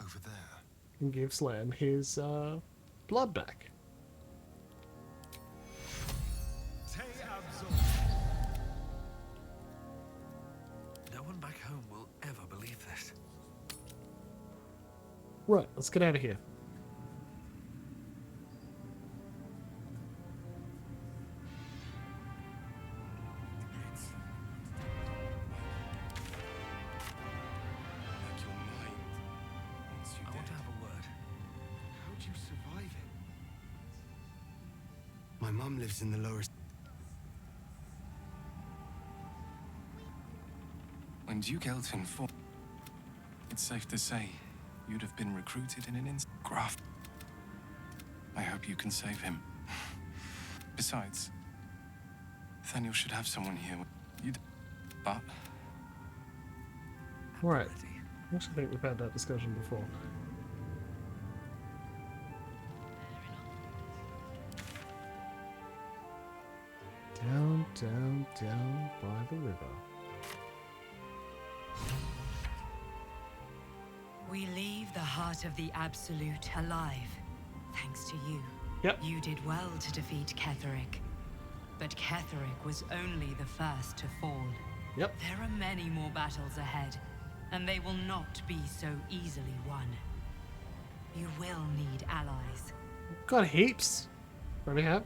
over there and give Slam his blood back. No one back home will ever believe this. Right, let's get out of here. I want to have a word. How'd you survive it? My mum lives in the lower... When Duke Elton fought, it's safe to say you'd have been recruited in an instant. Graft. I hope you can save him. Besides, Nathaniel should have someone here. But Right. I actually think we've had that discussion before. Down, down, down by the river. We leave the heart of the Absolute alive, thanks to you. Yep. You did well to defeat Ketheric. But Ketheric was only the first to fall. Yep. There are many more battles ahead, and they will not be so easily won. You will need allies. Got heaps. Already have.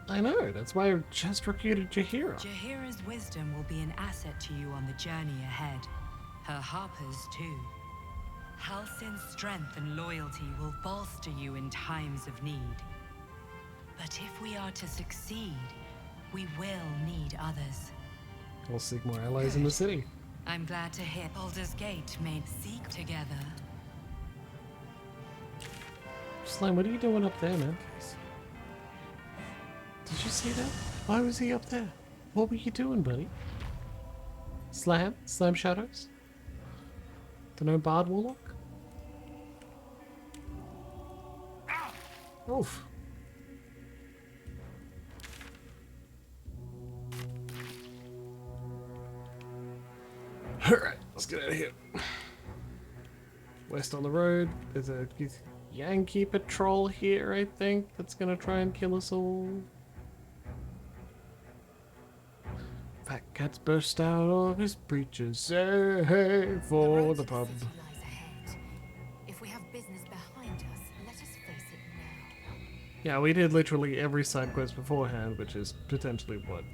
I know, that's why I just recruited Jaheira. Jaheira's wisdom will be an asset to you on the journey ahead. Her harpers, too. Halsin's strength and loyalty will bolster you in times of need. But if we are to succeed, we will need others. I'll seek more allies in the city. I'm glad to hear Baldur's Gate made seek together. Slime, what are you doing up there, man? Did you see that? Why was he up there? What were you doing, buddy? Slam? Slam Shadows? The no Bard Warlock? Oof. Alright, let's get out of here. West on the road, there's a Yankee patrol here, I think, that's gonna try and kill us all. Fat Cat's burst out of his breeches, hey, for the pub. If we have business behind us, let us face it now. Yeah, we did literally every side quest beforehand, which is potentially what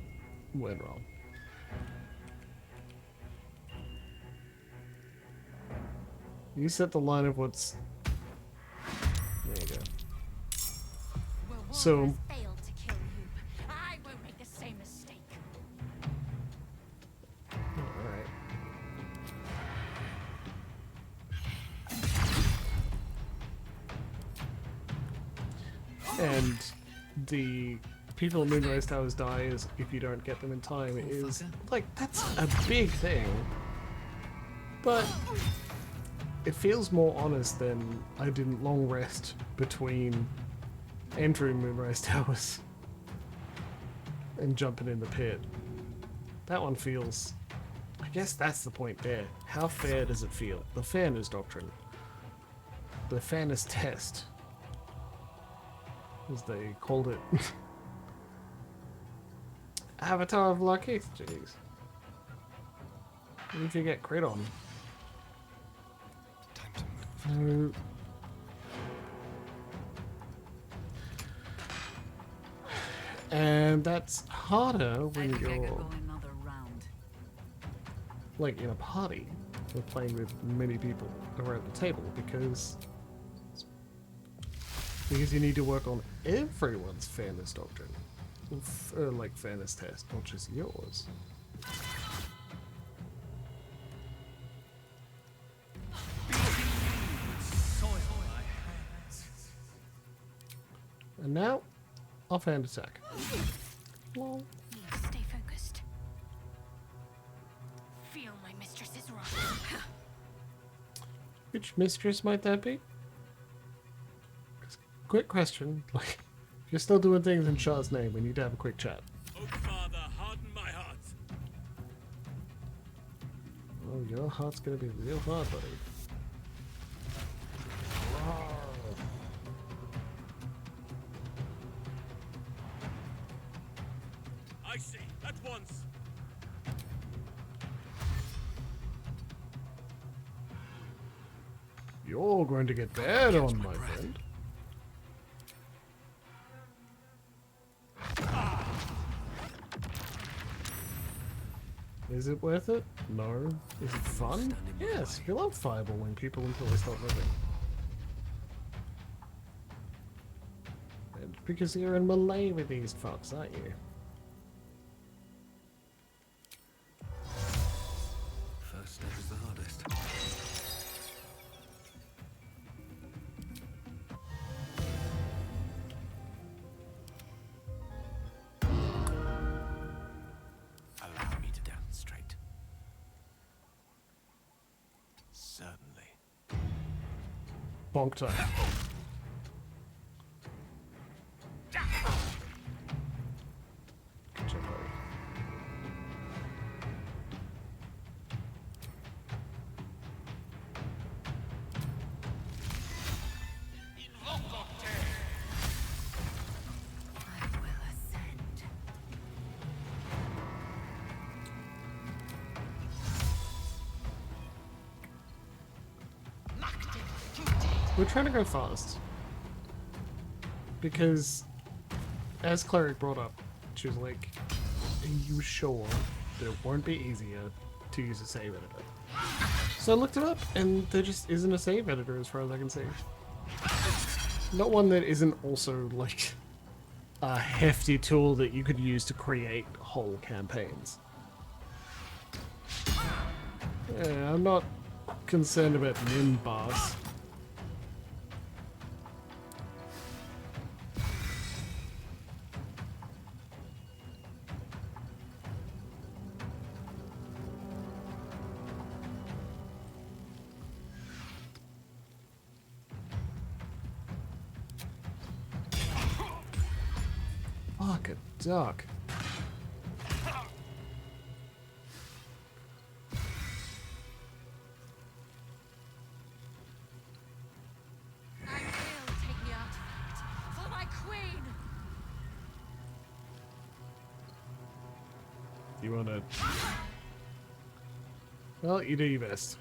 went wrong. You set the line of what's... There you go. So... Failed to kill you. I won't make the same mistake. Alright. And the people in Moonrise Towers die is if you don't get them in time is like, that's a big thing. But it feels more honest than I didn't long rest between entering Moonrise Towers and jumping in the pit. That one feels... I guess that's the point there. How fair does it feel? The fairness doctrine. The fairness test. As they called it. Avatar of Larkeith, jeez. What if you get crit on? No. And that's harder when you're like in a party or playing with many people around the table because you need to work on everyone's fairness doctrine, like fairness test, not just yours. And now, offhand attack. Lol. Stay focused. Feel my mistress's wrath. Which mistress might that be? Quick question. Like, if you're still doing things in Shah's name, we need to have a quick chat. Oh, Father, harden my heart. Oh, your heart's gonna be real hard, buddy. I see. At once. You're going to get bad on, my friend. Is it worth it? No. Is it fun? Yes, we love fireballing people until they stop moving. And because you're in melee with these fucks, aren't you? First step is the hardest. Allow me to demonstrate. Certainly. Bonk time. We're trying to go fast. Because, as Cleric brought up, she was like, are you sure that it won't be easier to use a save editor? So I looked it up, and there just isn't a save editor as far as I can see. Not one that isn't also, like, a hefty tool that you could use to create whole campaigns. Yeah, I'm not concerned about min bars. Fuck a duck. You wanna... Well, you do your best.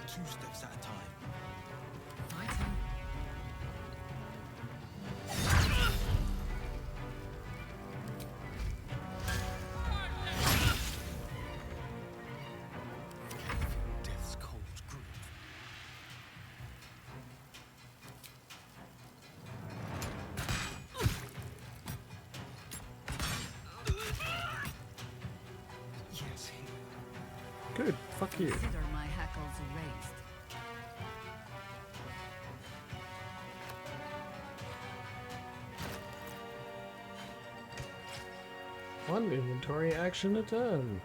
Two steps at a time. My turn. Death's cold grip. Yes, Good, fuck you. Consider my hackles erased. One inventory action a turn.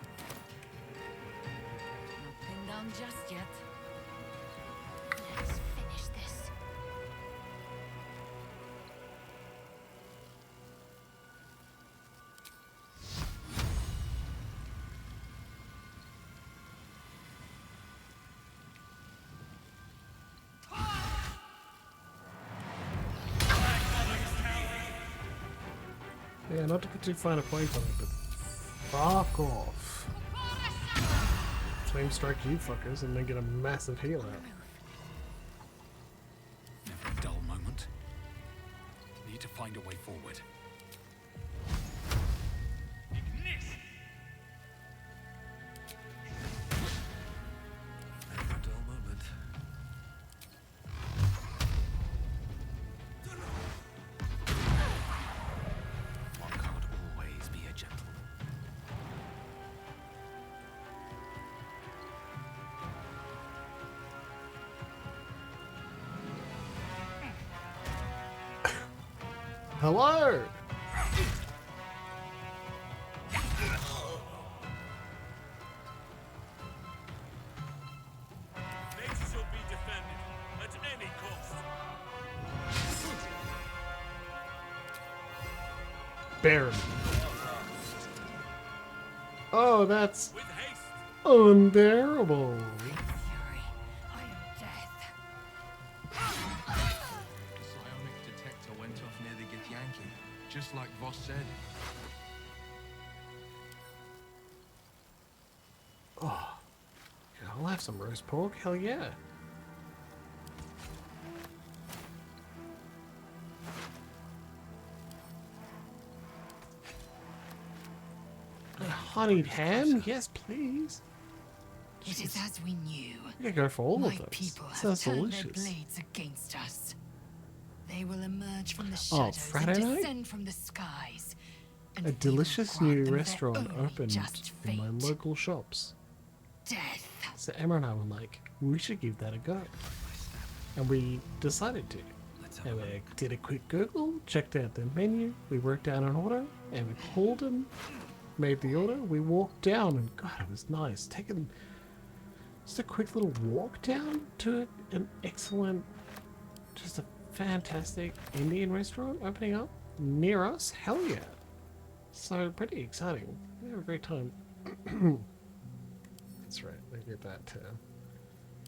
Not pinned down just yet. Let's finish this. Yeah, not to put too fine a point on it, but fuck off. Flame strike you fuckers and then get a massive heal out. Never a dull moment. Need to find a way forward. Never a dull moment. One can't always be a gentleman. Hello! Nature shall be defended at any cost. Baron. Oh, that's unbearable. Psionic detector went off near the Githyanki, just like Voss said. Oh, yeah, I'll have some roast pork. Hell yeah. A honeyed ham? Yes, please. It is as we knew. You gotta go for all My of those. people have Sounds turned delicious. their blades against us. They will emerge from the Oh, shadows Friday and night? descend from the skies. A delicious new restaurant only opened just in my local shops. Death. So Emma and I were like, we should give that a go. And we decided to. And we did a quick Google, checked out the menu, we worked out an order, and we called them, made the order, we walked down, and God, it was nice. Taking just a quick little walk down to an excellent, just a fantastic Indian restaurant opening up near us. Hell yeah. So pretty exciting. We had a great time. That's right, they get that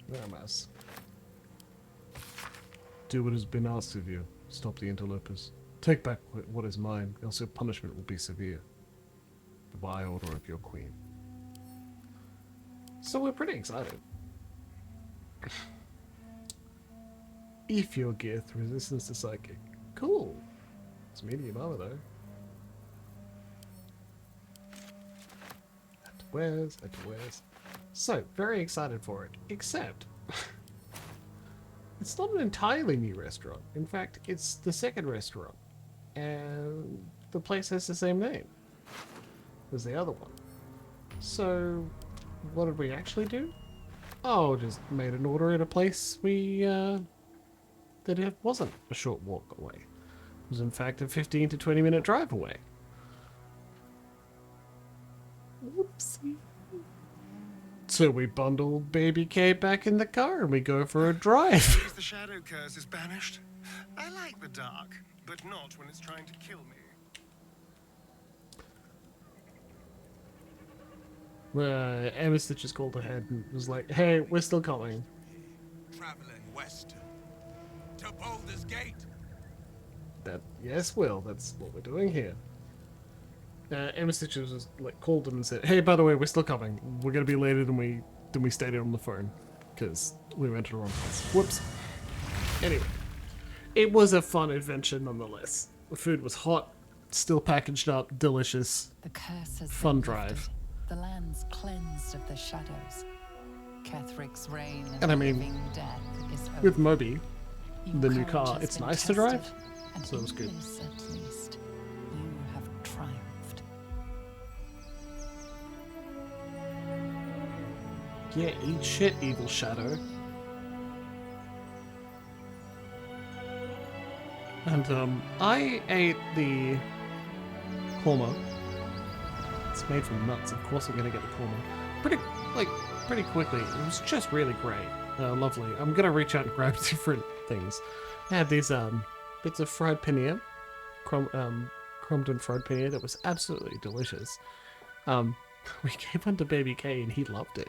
Ramas. Do what has been asked of you. Stop the interlopers. Take back what is mine, else your punishment will be severe. By order of your queen. So we're pretty excited. If your gift resistance to psychic. Cool. It's medium armor though. Add to wares, add to wares. So, very excited for it. Except it's not an entirely new restaurant. In fact, it's the second restaurant. And the place has the same name as the other one. So, what did we actually do? Oh, just made an order at a place that it wasn't a short walk away. It was in fact a 15 to 20 minute drive away. Whoopsie. So we bundle baby K back in the car and we go for a drive. The shadow curse is banished. I like the dark, but not when it's trying to kill me. Emma Stitch just called ahead and was like, hey, we're still coming. Traveling west to Baldur's Gate. Yes, Will, that's what we're doing here. Emma Stitch was like called them and said, hey, by the way, we're still coming. We're gonna be later than we stated on the phone. Because we went to the wrong place. Whoops. Anyway. It was a fun adventure nonetheless. The food was hot, still packaged up, delicious. The curse has fun been drive. lifted. The land's cleansed of the shadows. Kethric's reign And I mean, living death is over. with Moby, Your the new courage car, has it's been nice to drive. tested, and So it was in good. this, at least, you have triumphed. Yeah, eat shit, evil shadow. And I ate the korma. It's made from nuts. Of course, I'm gonna get the korma. Pretty quickly. It was just really great. Lovely. I'm gonna reach out and grab different things. I had these bits of fried paneer, crumbed and fried paneer that was absolutely delicious. We gave one to Baby K and he loved it.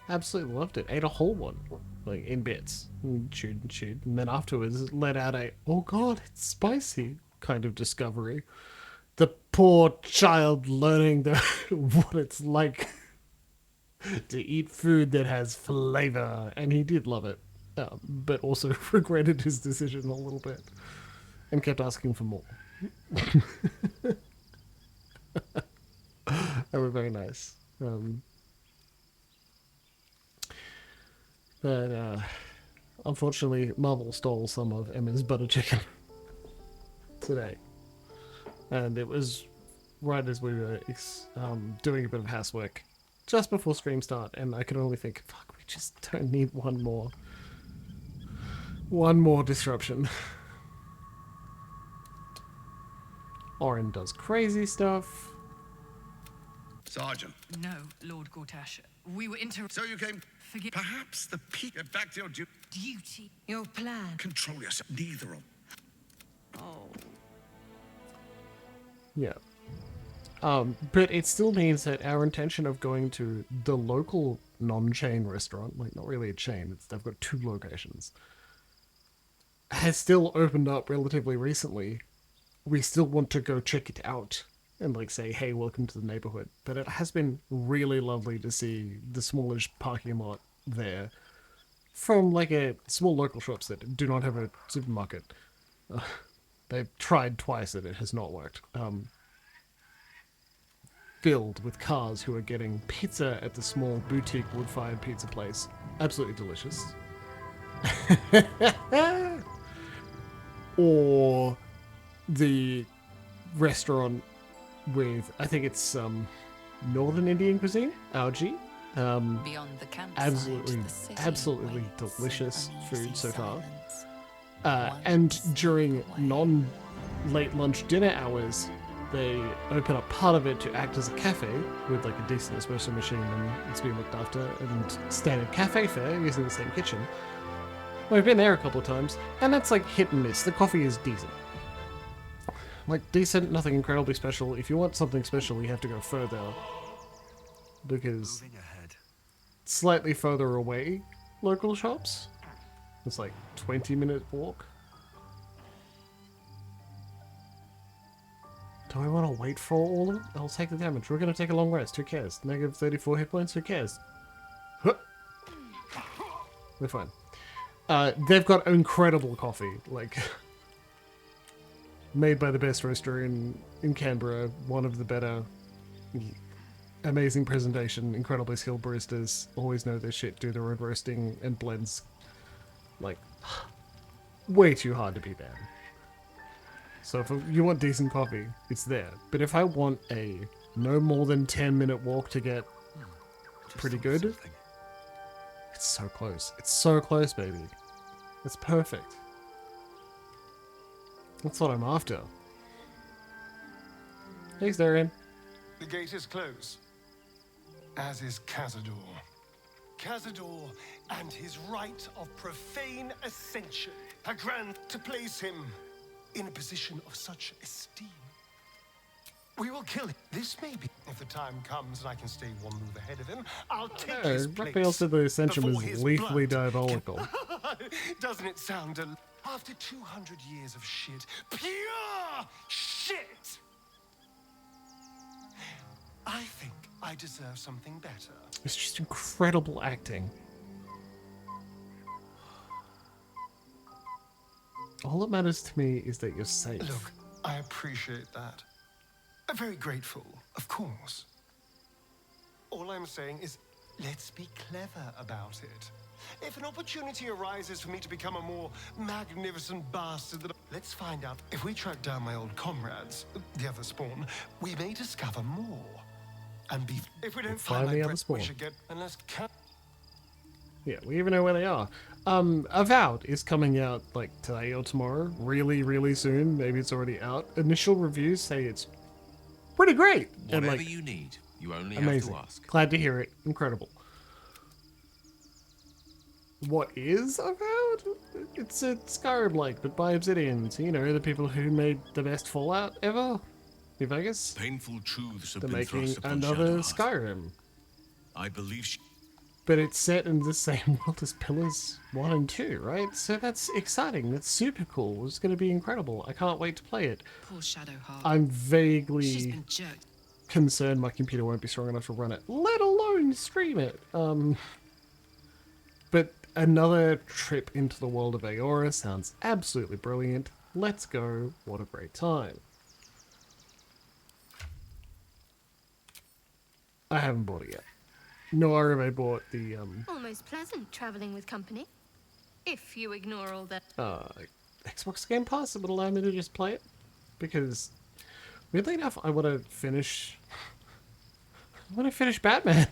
Absolutely loved it. Ate a whole one, like in bits, and chewed, and then afterwards let out a "oh god, it's spicy" kind of discovery. The poor child learning what it's like to eat food that has flavor, and he did love it, but also regretted his decision a little bit. and kept asking for more. They were very nice. But unfortunately, Marvel stole some of Emma's butter chicken today. And it was right as we were doing a bit of housework just before stream start, and I could only think, fuck, we just don't need one more disruption. Orin does crazy stuff. Sergeant. No, Lord Gortash. We were So you came... Forget... Perhaps the peak... Get back to your duty. Your plan. Control yourself. Neither of... Oh. Yeah. But it still means that our intention of going to the local non-chain restaurant, like not really a chain, they've got 2 locations, has still opened up relatively recently. We still want to go check it out and like say, hey, welcome to the neighborhood. But it has been really lovely to see the smallish parking lot there from like a small local shops that do not have a supermarket. They've tried twice and it has not worked. Filled with cars who are getting pizza at the small boutique wood-fired pizza place. Absolutely delicious. Or the restaurant with, I think it's Northern Indian cuisine, Algae. Beyond the campsite, Absolutely delicious food so far. And during non-late lunch dinner hours, they open up part of it to act as a cafe with like a decent espresso machine, and it's being looked after, and standard cafe fare using the same kitchen. We've been there a couple of times, and that's like hit and miss. The coffee is decent. Like, decent, nothing incredibly special. If you want something special, you have to go further. Because slightly further away, local shops. It's like 20-minute walk. Do I want to wait for all of it? I'll take the damage. We're going to take a long rest. Who cares? Negative 34 hit points. Who cares? Huh. We're fine. They've got incredible coffee. Like, made by the best roaster in Canberra. One of the better. Amazing presentation. Incredibly skilled baristas. Always know their shit. Do their own roasting and blends. Like, way too hard to be bad. So if you want decent coffee, it's there. But if I want a no more than 10-minute walk to get pretty good, it's so close. It's so close, baby. It's perfect. That's what I'm after. Thanks, Darian. The gate is closed, as is Cazador. Cazador and his right of profane ascension are granted to place him in a position of such esteem. We will kill him. This may be. If the time comes and I can stay one move ahead of him, I'll take his place. Raphael said the ascension was before his lethally blood. diabolical. Doesn't it sound after 200 years of shit, pure shit? I think I deserve something better. It's just incredible acting. All that matters to me is that you're safe. Look, I appreciate that. I'm very grateful, of course. All I'm saying is, let's be clever about it. If an opportunity arises for me to become a more magnificent bastard than... Let's find out. If we track down my old comrades, the other spawn, we may discover more. And be... If we don't find the my other friend, spawn. we should get... Unless... Yeah, we even know where they are. Avowed is coming out like today or tomorrow. Really, really soon. Maybe it's already out. Initial reviews say it's pretty great. Whatever and, like, you need, you only amazing. have to ask. Glad to hear it. Incredible. What is Avowed? It's a Skyrim-like, but by Obsidian. So, you know, the people who made the best Fallout ever. New Vegas. Painful truths have They're been making thrust upon another Shadowheart. Skyrim. I believe But it's set in the same world as Pillars 1 and 2, right? So that's exciting. That's super cool. It's going to be incredible. I can't wait to play it. Poor Shadowheart. I'm She's vaguely been jerked. concerned my computer won't be strong enough to run it, let alone stream it. But another trip into the world of Aora sounds absolutely brilliant. Let's go. What a great time. I haven't bought it yet. No, I already bought the Almost pleasant traveling with company. If you ignore all that. Xbox Game Pass. It would allow me to just play it. Because, weirdly enough, I want to finish Batman.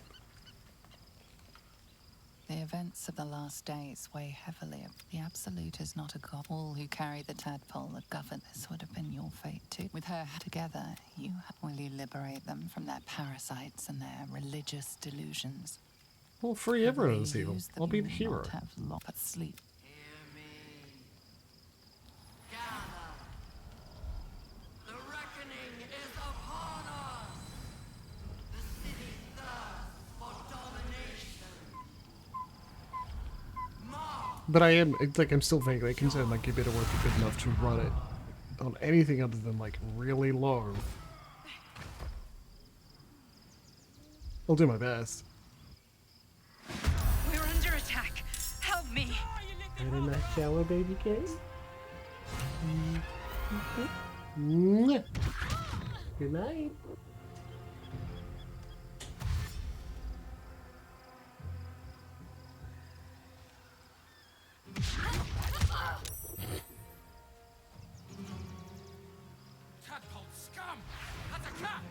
The events of the last days weigh heavily. The Absolute is not a god. All who carry the tadpole that govern this would have been your fate too. With her together, will you liberate them from their parasites and their religious delusions? Well, free everyone is evil. I'll be the hero. Not have long but sleep. The reckoning is upon us! The city thirsts for domination! But I am, like, I'm still vaguely concerned, like, you better work good enough to run it on anything other than, like, really low. I'll do my best. We're under attack. Help me. Had a nice shower, baby case. Good night. Tadpole scum! That's a cat!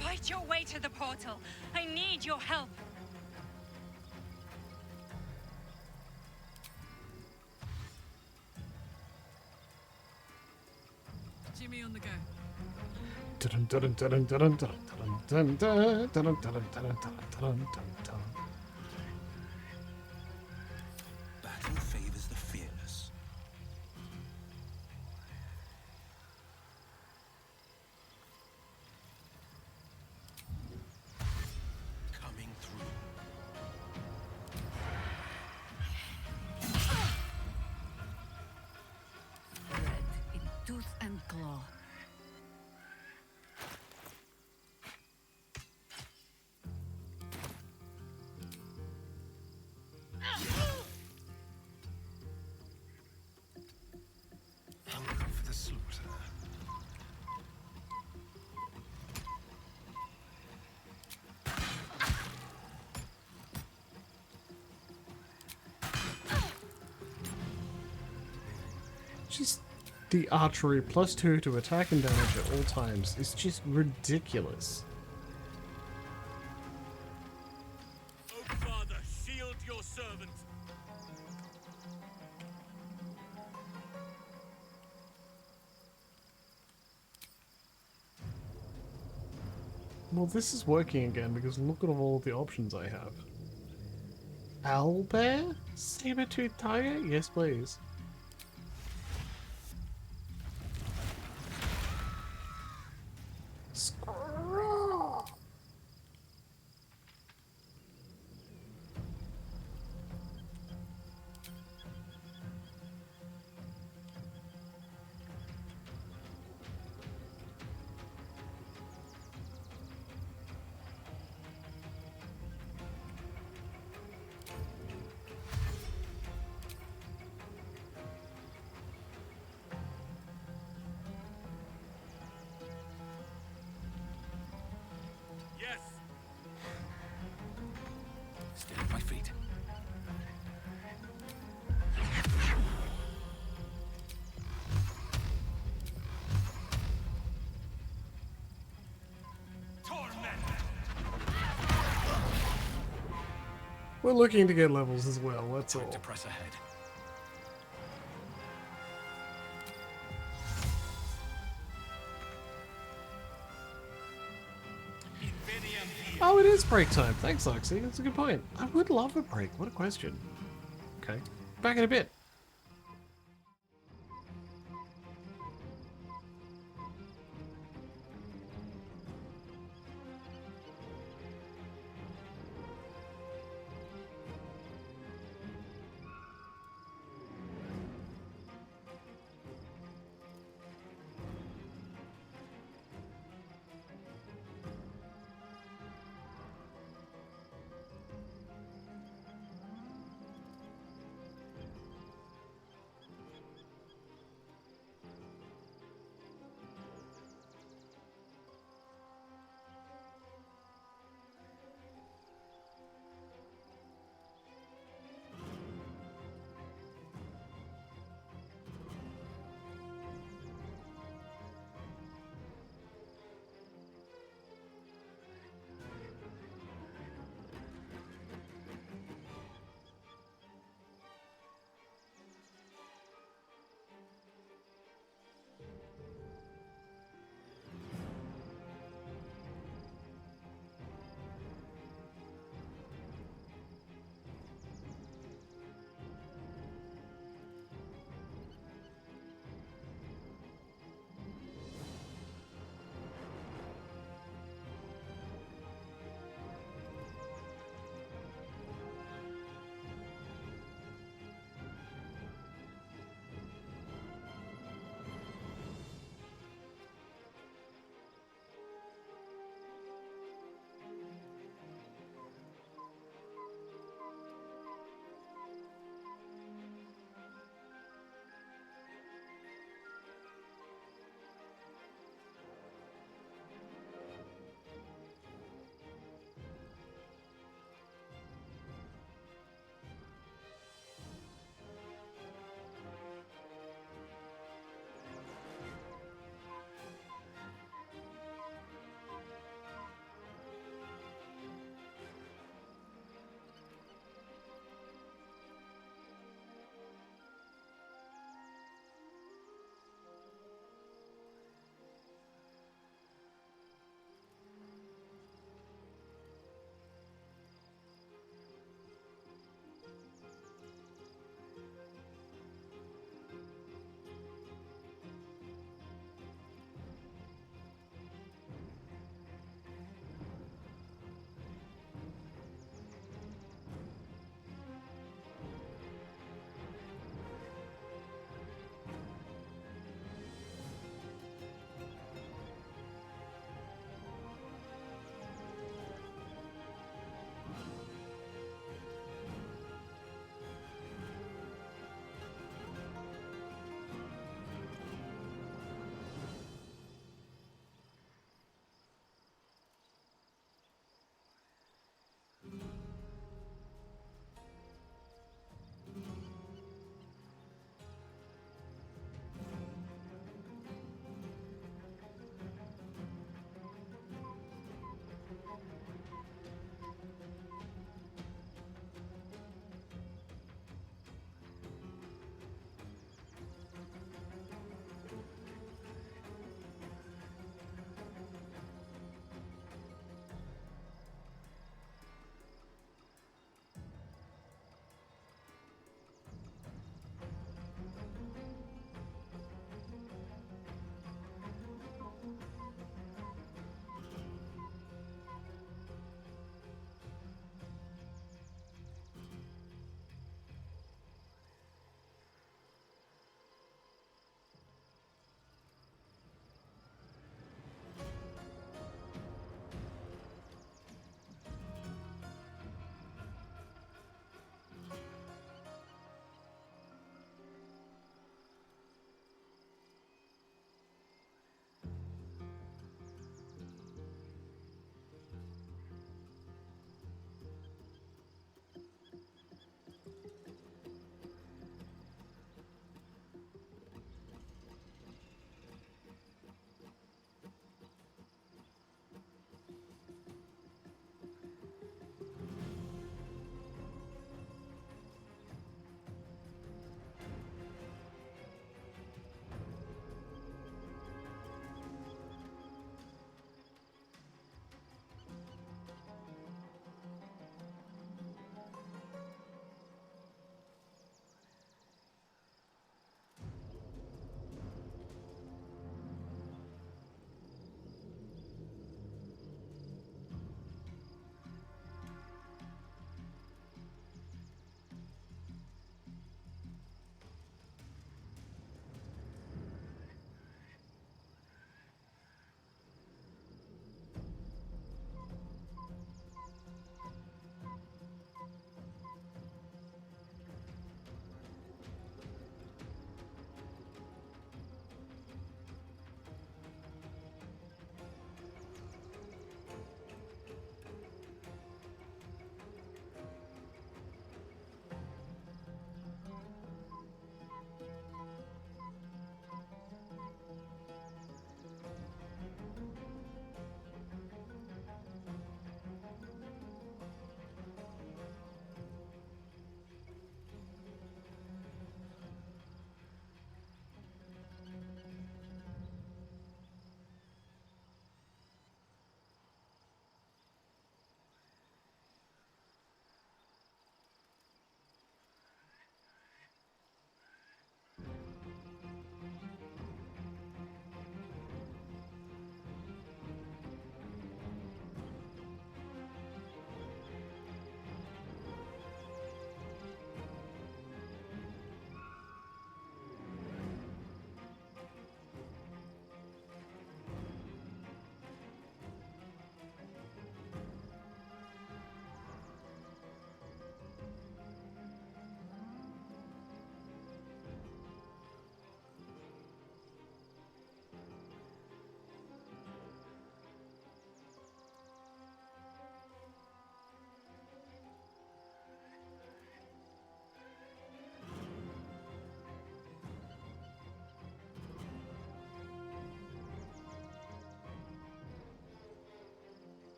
Fight your way to the portal. I need your help. Jimmy on the go. Battle favors the fearless. Coming through. Red in tooth and claw. Hungry for the slaughter. Just the archery +2 to attack and damage at all times is just ridiculous. Oh, Father, shield your servant! Well, this is working again because look at all the options I have. Owlbear? Saber-toothed tiger? Yes, please. Squirrel! Yes! Stay at my feet. We're looking to get levels as well, that's all. To press ahead. Oh, it is break time. Thanks, Lexi. That's a good point. I would love a break. What a question. Okay. Back in a bit.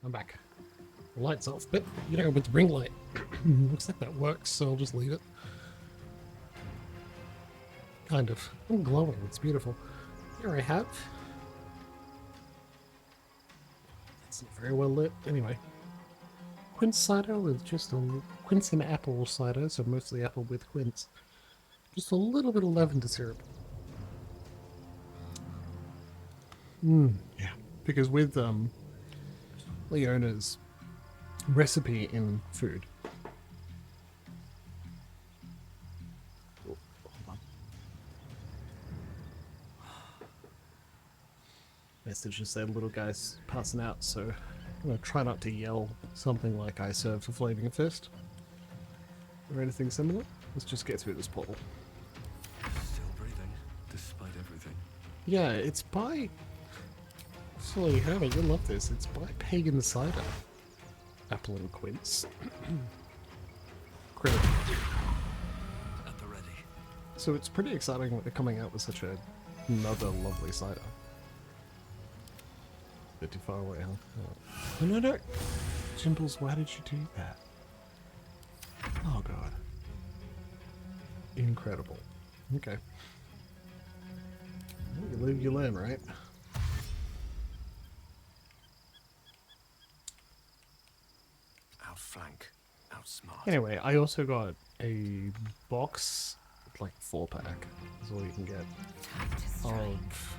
I'm back. The light's off, but you know, with the ring light, looks like that works, so I'll just leave it. Kind of. I'm glowing, it's beautiful. Here I have. It's not very well lit. Anyway. Quince cider with just a quince and apple cider, so mostly apple with quince. Just a little bit of lavender syrup. Yeah. Because with Leona's recipe in food. Message just said little guy's passing out, so I'm gonna try not to yell something like I served a flaming fist or anything similar. Let's just get through this portal. Still breathing, despite everything. Yeah, it's by... Silly Hermit, you'll love this. It's by Pagan Cider. Apple and quince. Critical. At the ready. So it's pretty exciting that they're coming out with such another lovely cider. Bit too far away, huh? Oh, no. Jimbles, why did you do that? Oh god. Incredible. Okay. Well, you live, you learn, right? Outflank, outsmart. Anyway, I also got a box, like 4-pack, is all you can get, of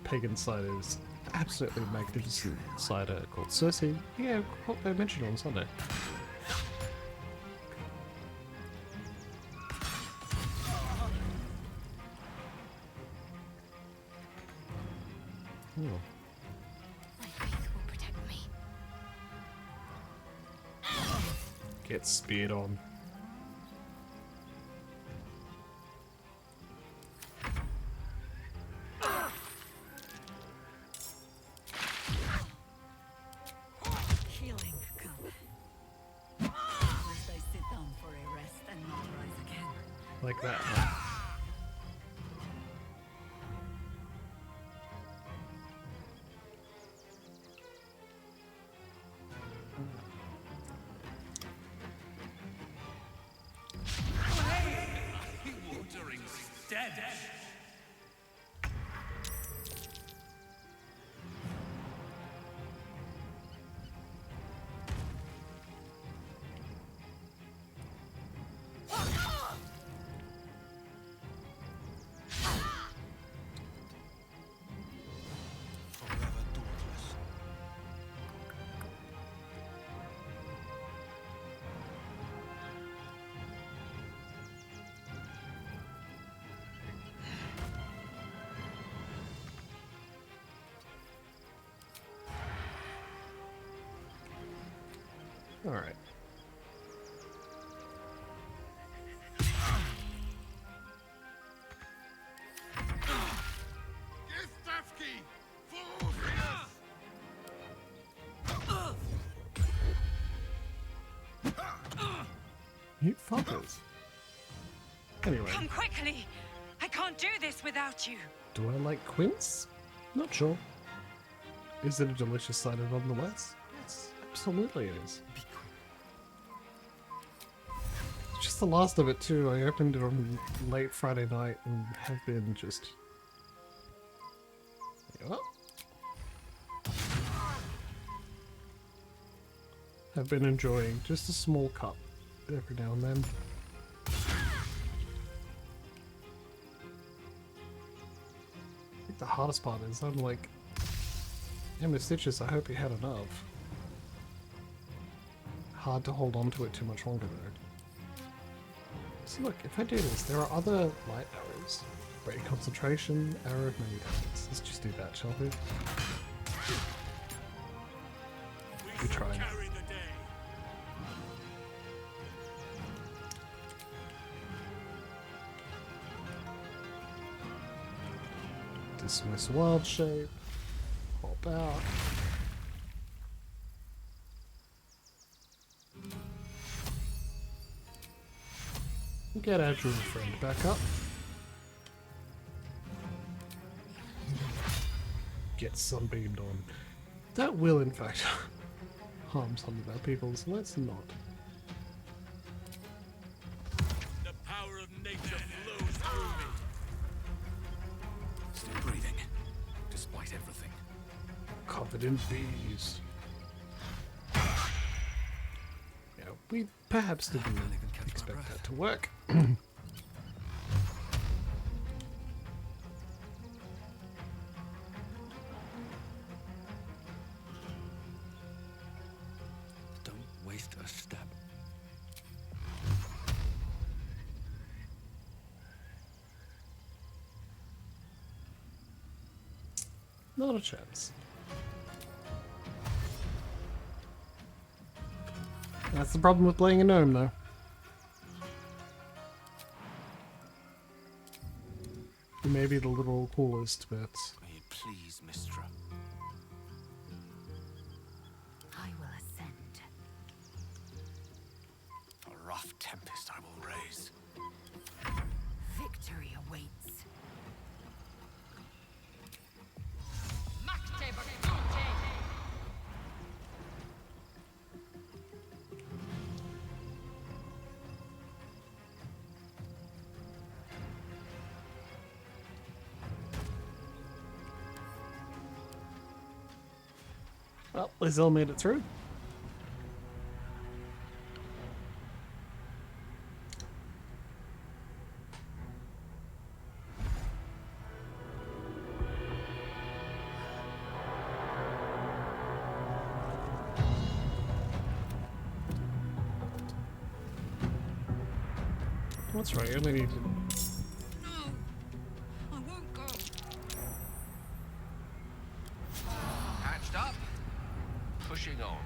Pagan Cider's absolutely magnificent cider called Circe. Yeah, what they mentioned on Sunday. Oh. My faith will protect me. Get speared on. Healing come. Must I sit down for a rest and not rise again? Like that, huh? Watering's dead. Forever dauntless. Alright. You fuckers. Anyway, Come quickly! I can't do this without you. do I like quince? Not sure. Is it a delicious cider nonetheless? Yes, absolutely it is. It's just the last of it too. I opened it on late Friday night and have been just... Well, have been enjoying just a small cup every now and then. I think the hardest part is I'm like, yeah, Miss Stitches, I hope you had enough. Hard to hold on to it too much longer though. So look, if I do this, there are other light arrows. Break concentration, arrow of many targets. Let's just do that, shall we? We tried. Carry the day. Dismiss wild shape. Hop out. Get our druid friend back up. Get sunbeamed on. That will, in fact, harm some of our people, so let's not. The power of nature flows through me. Still breathing, despite everything. Covered in bees. Yeah, we perhaps didn't expect that to work. Don't waste a step. Not a chance. That's the problem with playing a gnome, though. You may be the literal coolest, but... May it please, Mistra. I will ascend. A rough tempest I will raise. Victory awaits. Well, Lizelle made it through. That's right, I only need to... I won't go. Patched up. Pushing on.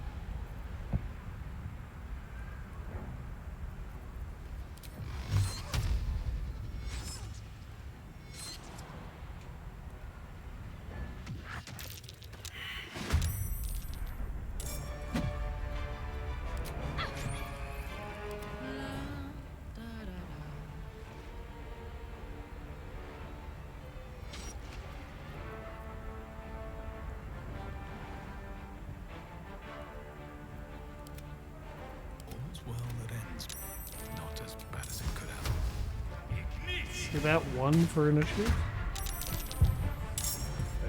All's well that ends. Not as bad as it could have. See that one for initiative?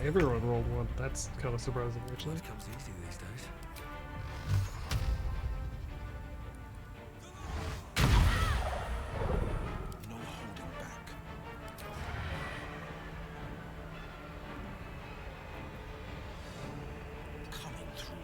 Everyone rolled one. That's kind of surprising, actually. Life comes easy these days. No holding back. Coming through.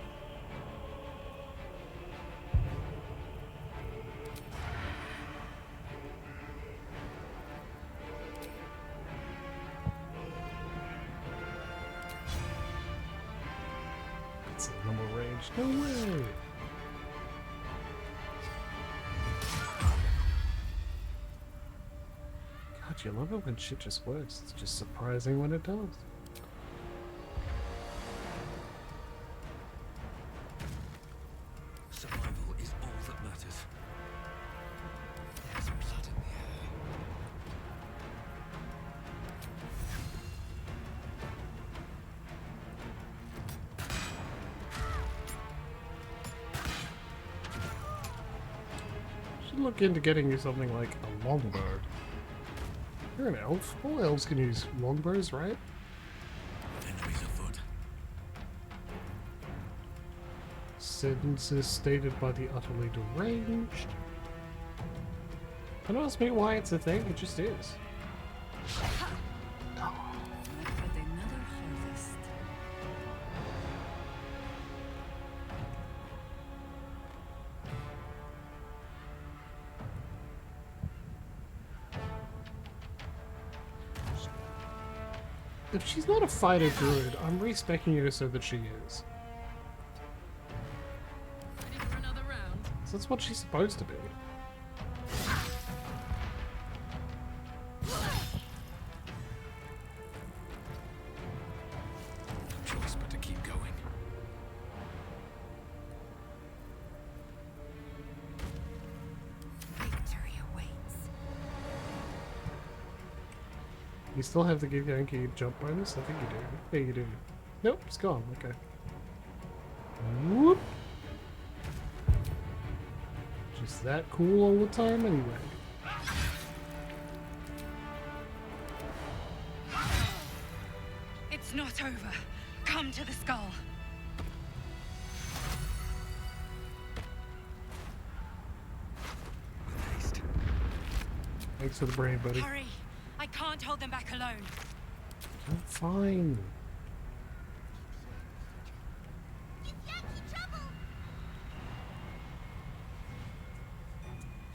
It's a normal range. No way! God, you love it when shit just works. It's just surprising when it does. Survival is all that matters. There's blood in the air. Should look into getting you something like a longbow. You're an elf. All elves can use longbows, right? Enemies afoot. Sentences stated by the utterly deranged. Don't ask me why it's a thing, it just is. But another harvest. If she's not a fighter druid, I'm respecing her so that she is. Ready for another round? So that's what she's supposed to be. No choice but to keep going. Victory awaits. You still have the Give Yankee jump bonus? I think you do. Yeah, you do. Nope, it's gone. Okay. that cool all the time anyway? It's not over. Come to the skull. Thanks for the brain, buddy. Hurry! I can't hold them back alone. I'm fine.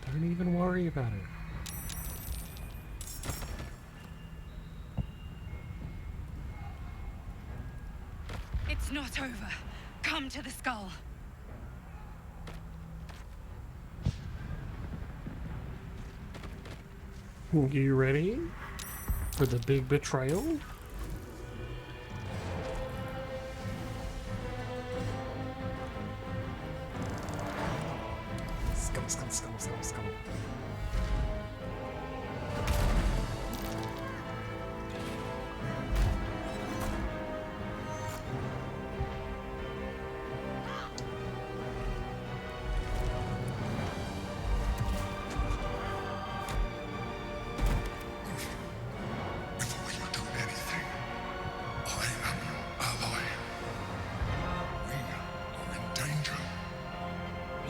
Don't even worry about it. It's not over. Come to the skull. You ready for the big betrayal? Scum.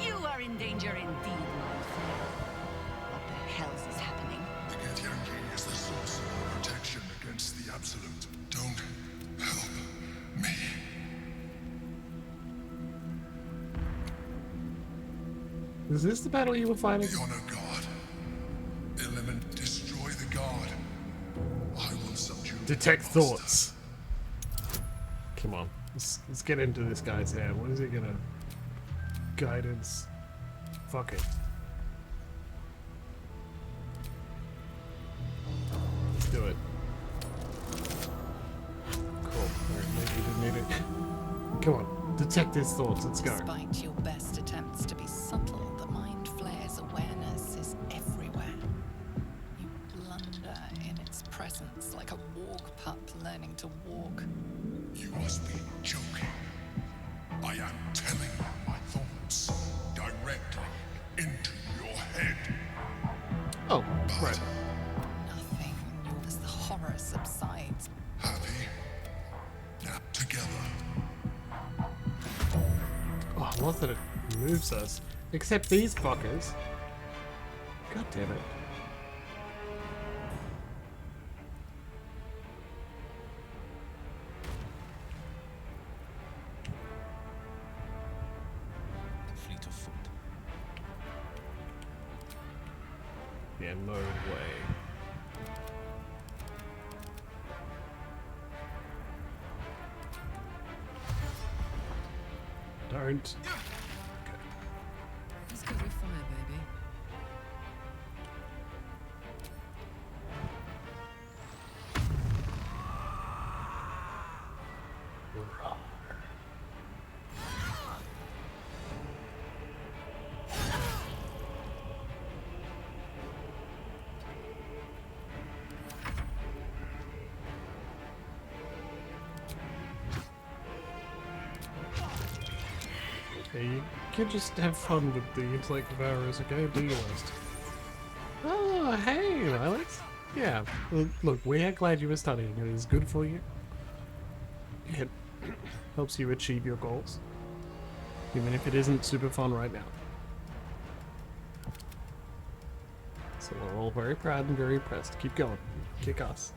You are in danger indeed, my friend. What the hell is happening? The Githyanki is the source of protection against the Absolute. Don't help me. Is this the battle you were fighting? The honor god. Eliminate, destroy the god. I will subdue. Detect thoughts. Come on, let's get into this guy's head. What is he gonna? Guidance. Fuck it. Let's do it. Cool. Alright, maybe you didn't need it. Come on, detect his thoughts. Let's go. Despite your best attempts to be subtle, the mind flare's awareness is everywhere. You blunder in its presence like a walk pup learning to walk. You must be joking. I am telling you my thoughts directly into your head. Oh, right. Nothing as the horror subsides. Happy? Now together. Oh, I love that it moves us. Except these fuckers. God damn it. Fleet of foot. Yeah, no way. Don't. Let's go with fire, baby. Okay, you can just have fun with the intellect of arrows, okay? Do your worst. Oh, hey, Alex. Yeah, look, we are glad you were studying. It is good for you. It helps you achieve your goals. Even if it isn't super fun right now. So we're all very proud and very impressed. Keep going. Kick ass.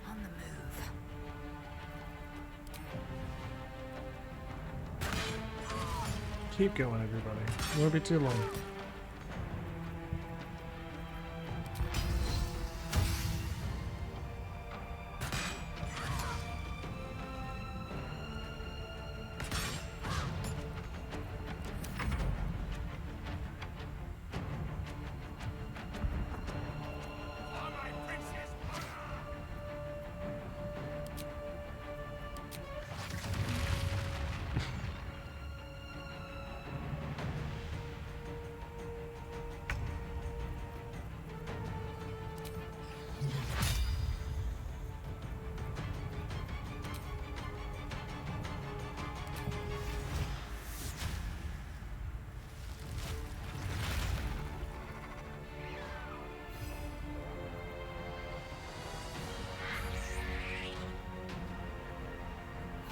On the move. Keep going, everybody. It won't be too long.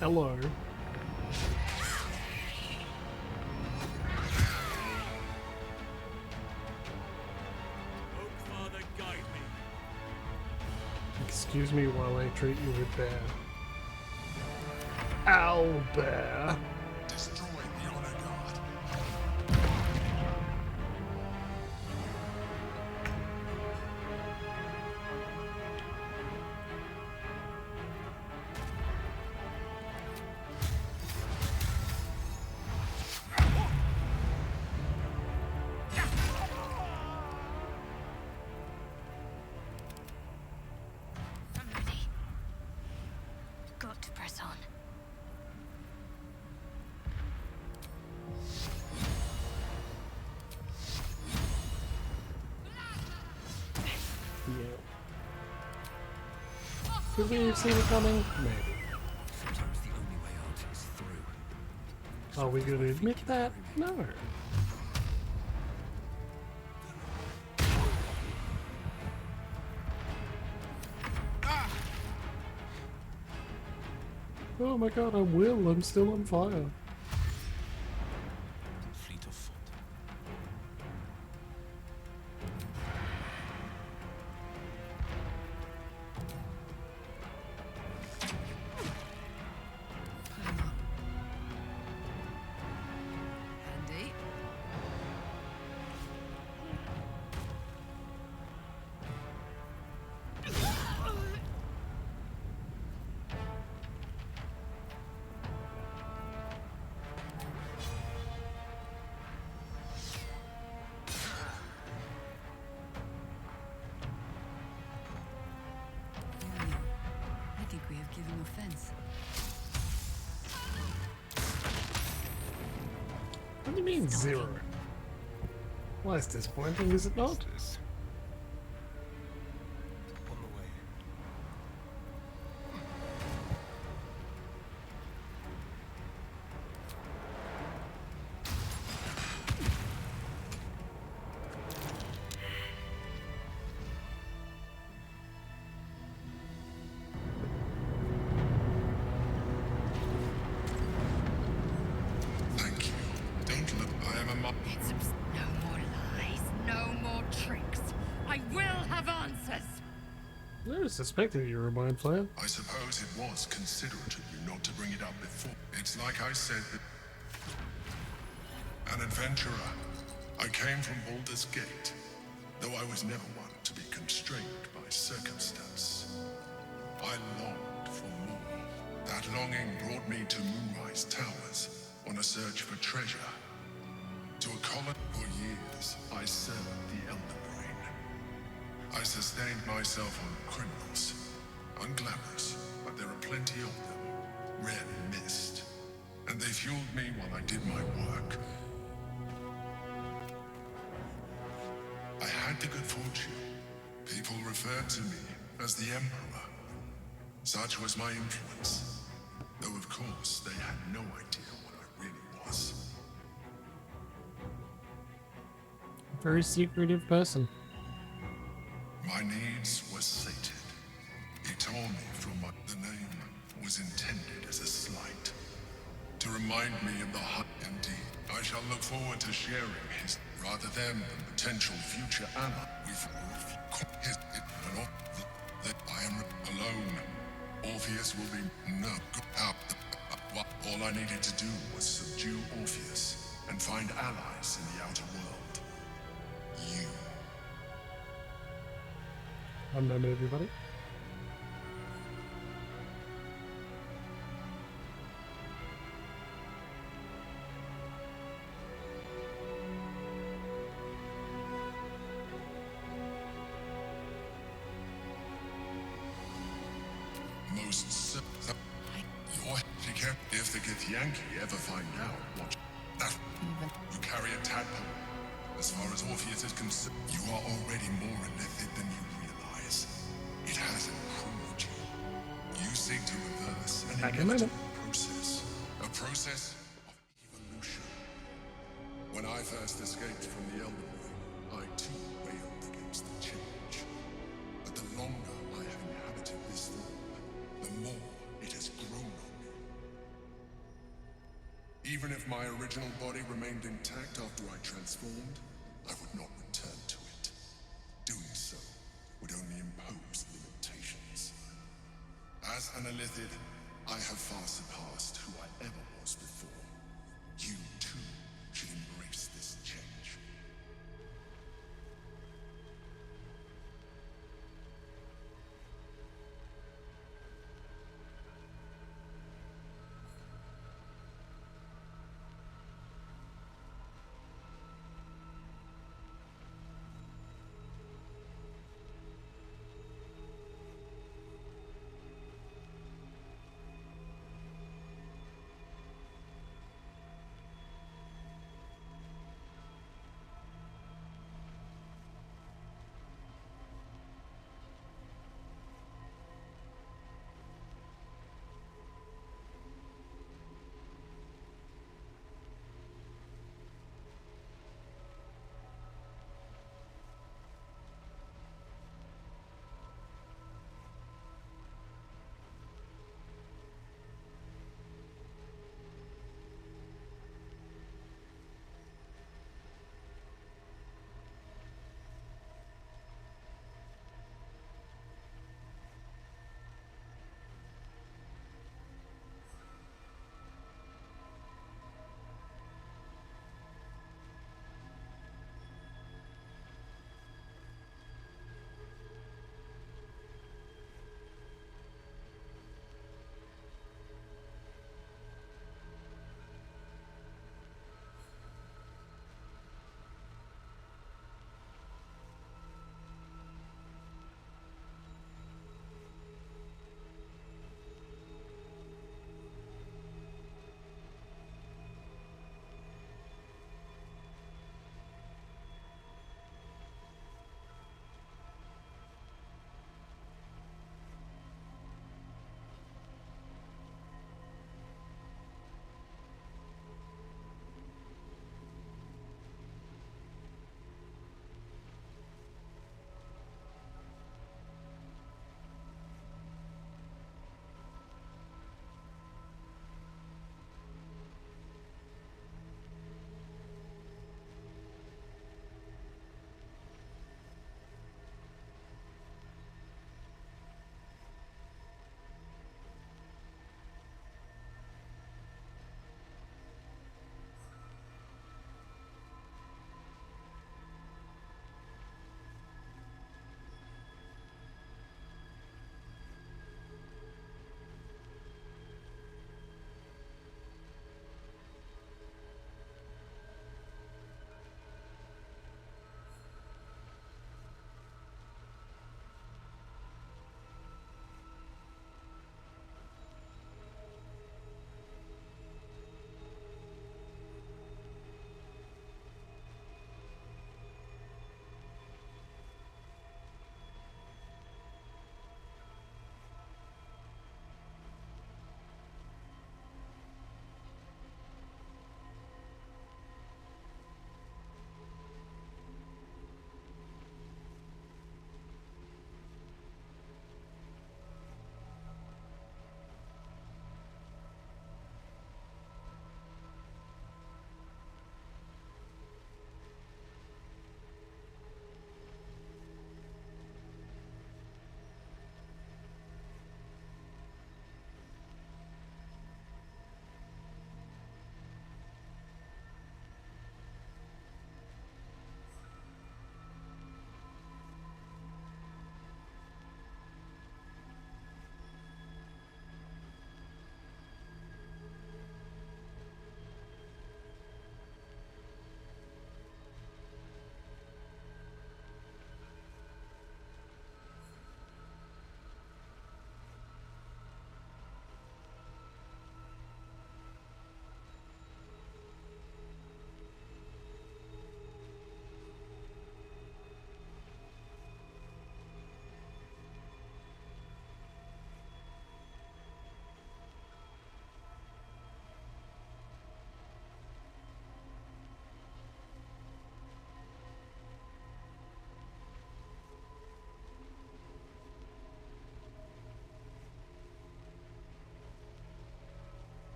Hello. Father, guide me. Excuse me while I treat you with bear. Ow, bear. Destroy the honor guard. I'm ready. Got to press on. Yeah. Could we have seen it coming? Maybe. Sometimes the only way out is through. Are we going to admit that? No. Oh my god, I will. I'm still on fire. Fleet of foot. Handy. I think we have given offense. What do you mean zero? Well, it's disappointing, is it not? On the way. Thank you. Don't look. I am a mo- No more lies, no more tricks. I will have answers. I never suspected you were a mind flayer. I suppose it was considerate of you not to bring it up before. It's like I said, an adventurer. I came from Baldur's Gate, though I was never one to be constrained by circumstance. I longed for more. That longing brought me to Moonrise Towers on a search for treasure. To a colony for years, I served the Elder Brain. I sustained myself on criminals. Unglamorous, but there are plenty of them. Rarely missed. And they fueled me while I did my work. I had the good fortune. People referred to me as the Emperor. Such was my influence. Though of course, they had no idea what I really was. Very secretive person. My needs were sated. He tore me from the name was intended as a slight. To remind me of the hut. Indeed, I shall look forward to sharing his, rather them than potential future ally. I am alone. Orpheus will be all I needed to do was subdue Orpheus and find allies in the outer world. You. One moment, everybody. If the Githyanki ever find out what that you carry a tadpole. As far as Orpheus is concerned, you are already more illithid than you realize. It has improved you. You seek to reverse an inevitable process. A process of evolution. When I first escaped from the Elden Ring, I too wailed against the change. But the longer I have inhabited this form, the more it has grown on me. Even if my original body remained intact after I transformed, I would not return to it. Doing so would only impose limitations. As an illithid, I have far surpassed who I ever was before. You too should embrace this change.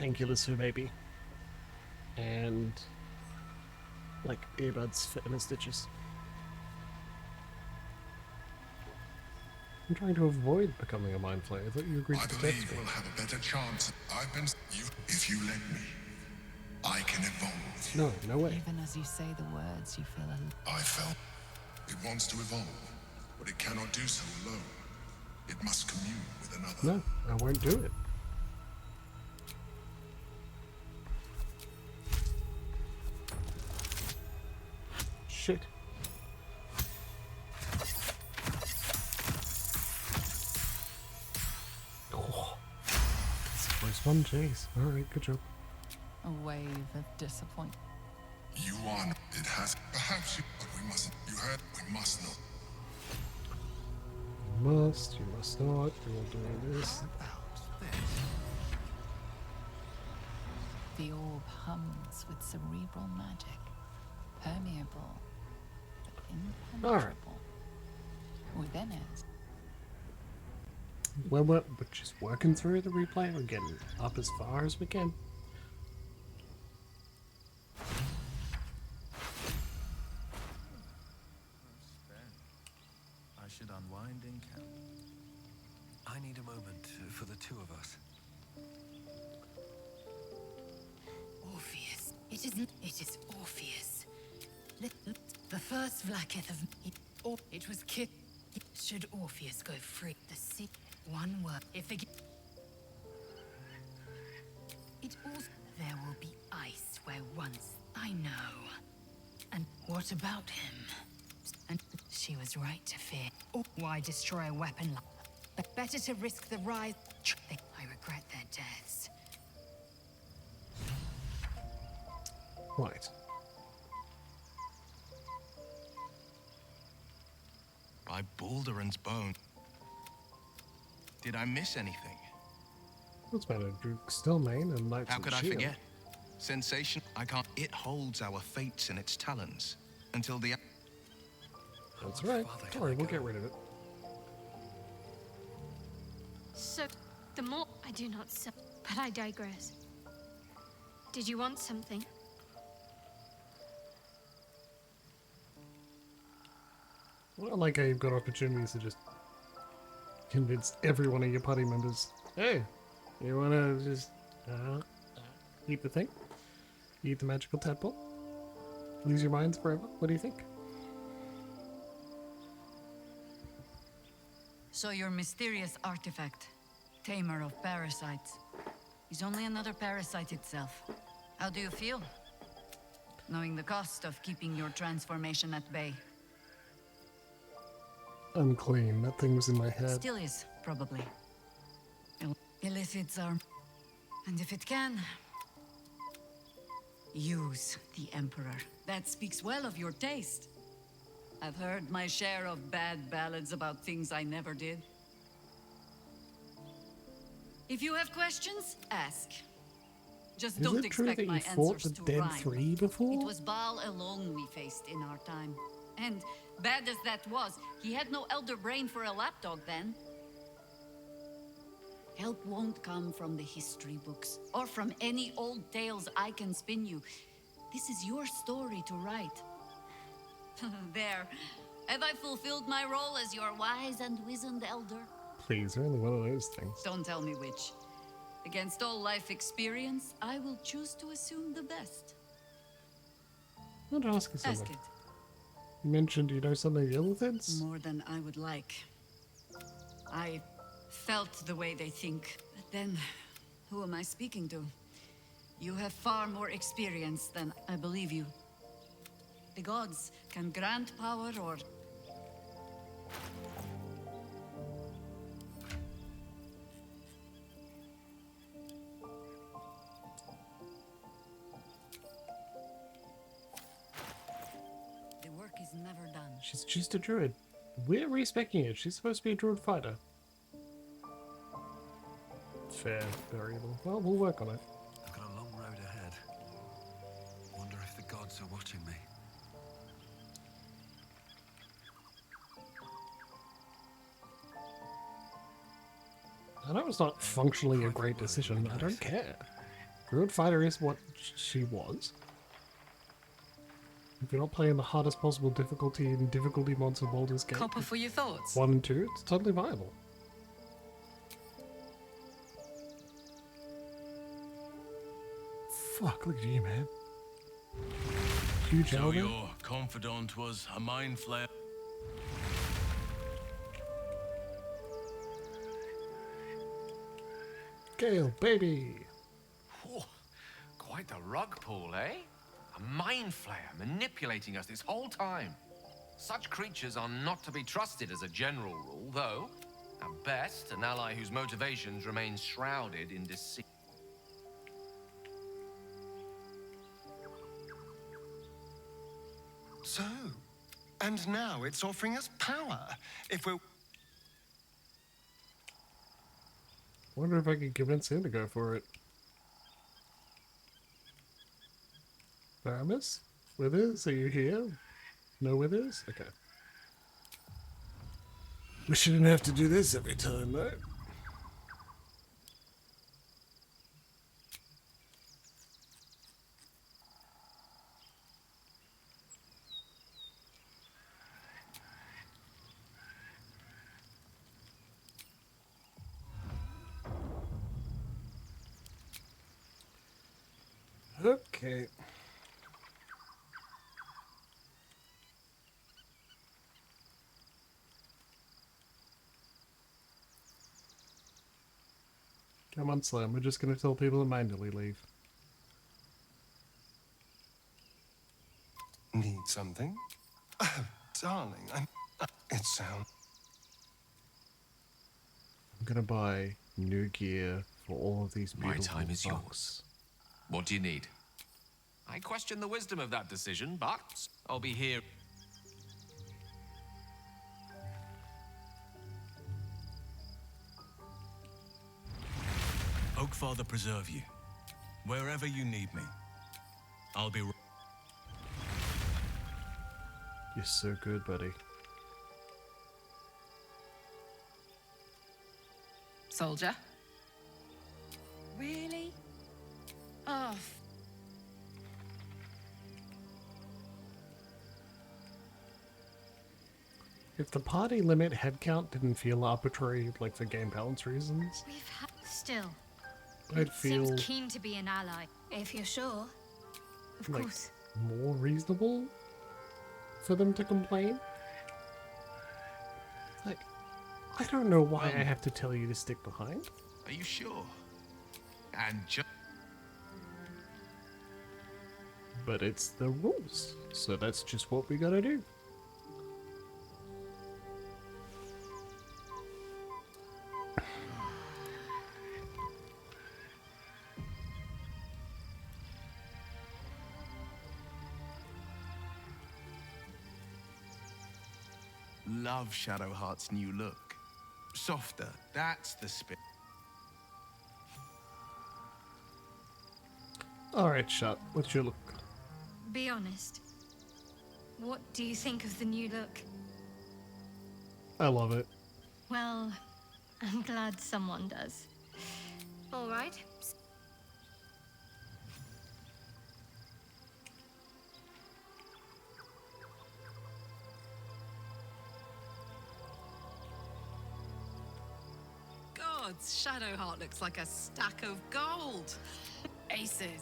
painkillers for baby. And like earbuds for inner stitches. I'm trying to avoid becoming a mind flayer. I thought you agreed I to believe test me. we'll have a better chance. I've been you. If you let me, I can evolve. No, no way. Even as you say the words, you feel I felt it wants to evolve, but it cannot do so alone. It must commune with another. No, I won't do it. Shit. Oh, that's the first one, jeez. Alright, good job. a wave of disappointment. You won. It has. Perhaps you. But we mustn't. You heard? We must not. You must not. We will do this. The orb hums with cerebral magic, permeable, but impenetrable. Within it, Well, we're just working through the replay. We're getting up as far as we can. I should unwind in camp. I need a moment for the two of us. Orpheus. It is Orpheus. The first Vlaketh of me. Or it was Kit. Should Orpheus go free? The sea. One word. If it also. There will be ice where once. I know. And what about him? And she was right to fear. Or why destroy a weapon like but better to risk the rise. I regret their deaths. Right. By Baldur's bone. Did I miss anything? What's better, Duke Stillmane and Knights How of could I Shield? forget? Sensation, I can't. It holds our fates in its talons until the. That's right. Don't worry, we'll get rid of it. So, the more I do not sell, but I digress. Did you want something? Well, like how you've got opportunities to just convince every one of your party members, hey, you wanna just eat the thing? Eat the magical tadpole? Lose your minds forever? What do you think? So your mysterious artifact, tamer of parasites, is only another parasite itself. How do you feel? Knowing the cost of keeping your transformation at bay. Unclean. That thing was in my head. Still is, probably. Illithids are... And if it can... use the Emperor. That speaks well of your taste. I've heard my share of bad ballads about things I never did. If you have questions, ask. Just Is don't it true expect that my you fought answers the to Dead rhyme. 3 before? It was Baal alone we faced in our time. And bad as that was, he had no elder brain for a lapdog then. Help won't come from the history books, or from any old tales I can spin you. This is your story to write. There. Have I fulfilled my role as your wise and wizened elder? Please, only one of those things. Don't tell me which. Against all life experience, I will choose to assume the best. I want to ask you something. Ask it. You mentioned you know something of the Illithids? More than I would like. I felt the way they think. But then, who am I speaking to? You have far more experience than I believe you. The gods can grant power or... The work is never done. She's just a druid. We're respecting it. She's supposed to be a druid fighter. Fair variable. Well, we'll work on it. I've got a long road ahead. Wonder if the gods are watching me. I know it's not functionally a great decision. I don't care. Good fighter is what she was. If you're not playing the hardest possible difficulty in difficulty mods of Baldur's Gate, Copper for your thoughts. 1 and 2, it's totally viable. Fuck, look at you, man. Huge So element. your confidant was a mind flayer? Gale, baby! Whew, quite the rug pull, eh? A mind flayer manipulating us this whole time. Such creatures are not to be trusted as a general rule, though. At best, an ally whose motivations remain shrouded in deceit. So, and now it's offering us power. If we're... Wonder if I could convince him to go for it. Paramus? Withers, are you here? No Withers? Okay. Wish you didn't have to do this every time, though. Okay. Come on, Slim. We're just going to tell people to manually leave. Need something? Oh, darling, it sounds... I'm going to buy new gear for all of these beautiful My time is bucks. yours. What do you need? I question the wisdom of that decision, but I'll be here. Oakfather preserve you. Wherever you need me, I'll be. You're so good, buddy. Soldier? Really? Oh, If the party limit headcount didn't feel arbitrary, like for game balance reasons, We've had still. I'd feel Seems keen to be an ally. If you're sure. Of like course. more reasonable for them to complain. Like, I don't know why I have to tell you to stick behind. Are you sure? And just... But it's the rules, so that's just what we gotta do. Love Shadowheart's new look. Softer, that's the spirit. Alright, Shut, what's your look? Be honest. What do you think of the new look? I love it. Well, I'm glad someone does. All right. Gods, Shadowheart looks like a stack of gold. Aces.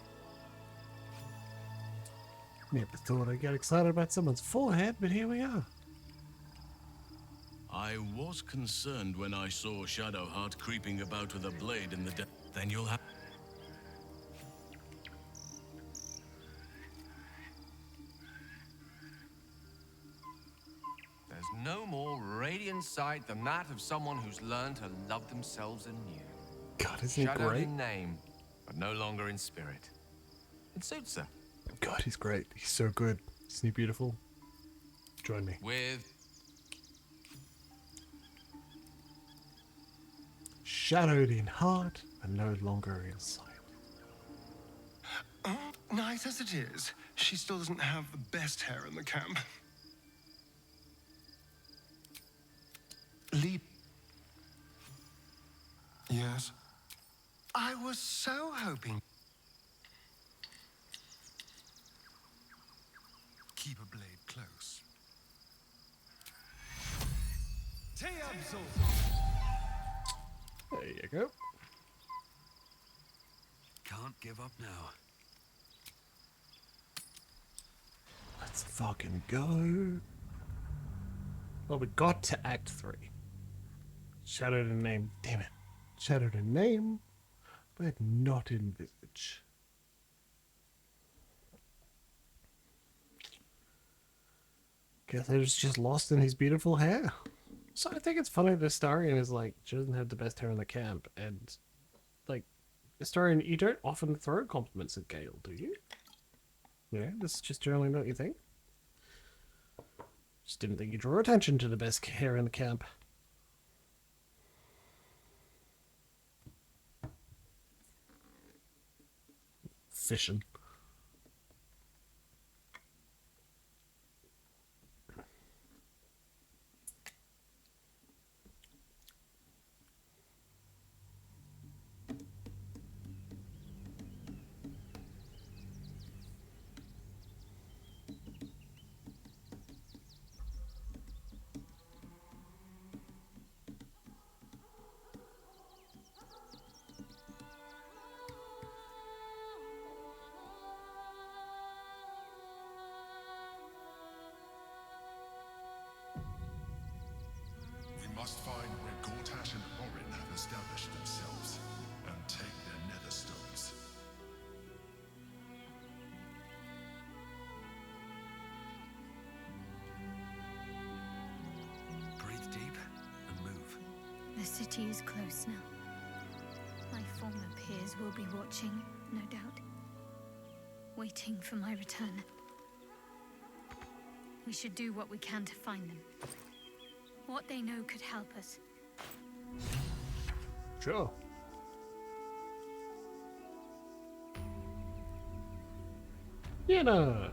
Never thought I'd get excited about someone's forehead, but here we are. I was concerned when I saw Shadowheart creeping about with a blade in the Then you'll have. There's no more radiant sight than that of someone who's learned to love themselves anew. God, isn't he Shadowed great? in name, but no longer in spirit. It suits her. God, he's great. He's so good. Isn't he beautiful? Join me. With Shadowed in heart and no longer in sight. Nice as it is, she still doesn't have the best hair in the camp. Leap. Yes? I was so hoping... Keep a blade close. There you go. Can't give up now. Let's fucking go. Well, we got to Act 3. Shadowed in name. Damn it. Shadowed in name, but not in visage. Guess I was just lost in his beautiful hair. So I think it's funny the Astarian is like, she doesn't have the best hair in the camp, and like, Astarian, you don't often throw compliments at Gale, do you? Yeah, this is just generally not your thing. Just didn't think you draw attention to the best hair in the camp. Fishing. We must find where Gortash and Orin have established themselves and take their nether stones. Breathe deep and move. The city is close now. My former peers will be watching, no doubt. Waiting for my return. We should do what we can to find them. What they know could help us. Sure. Yenna!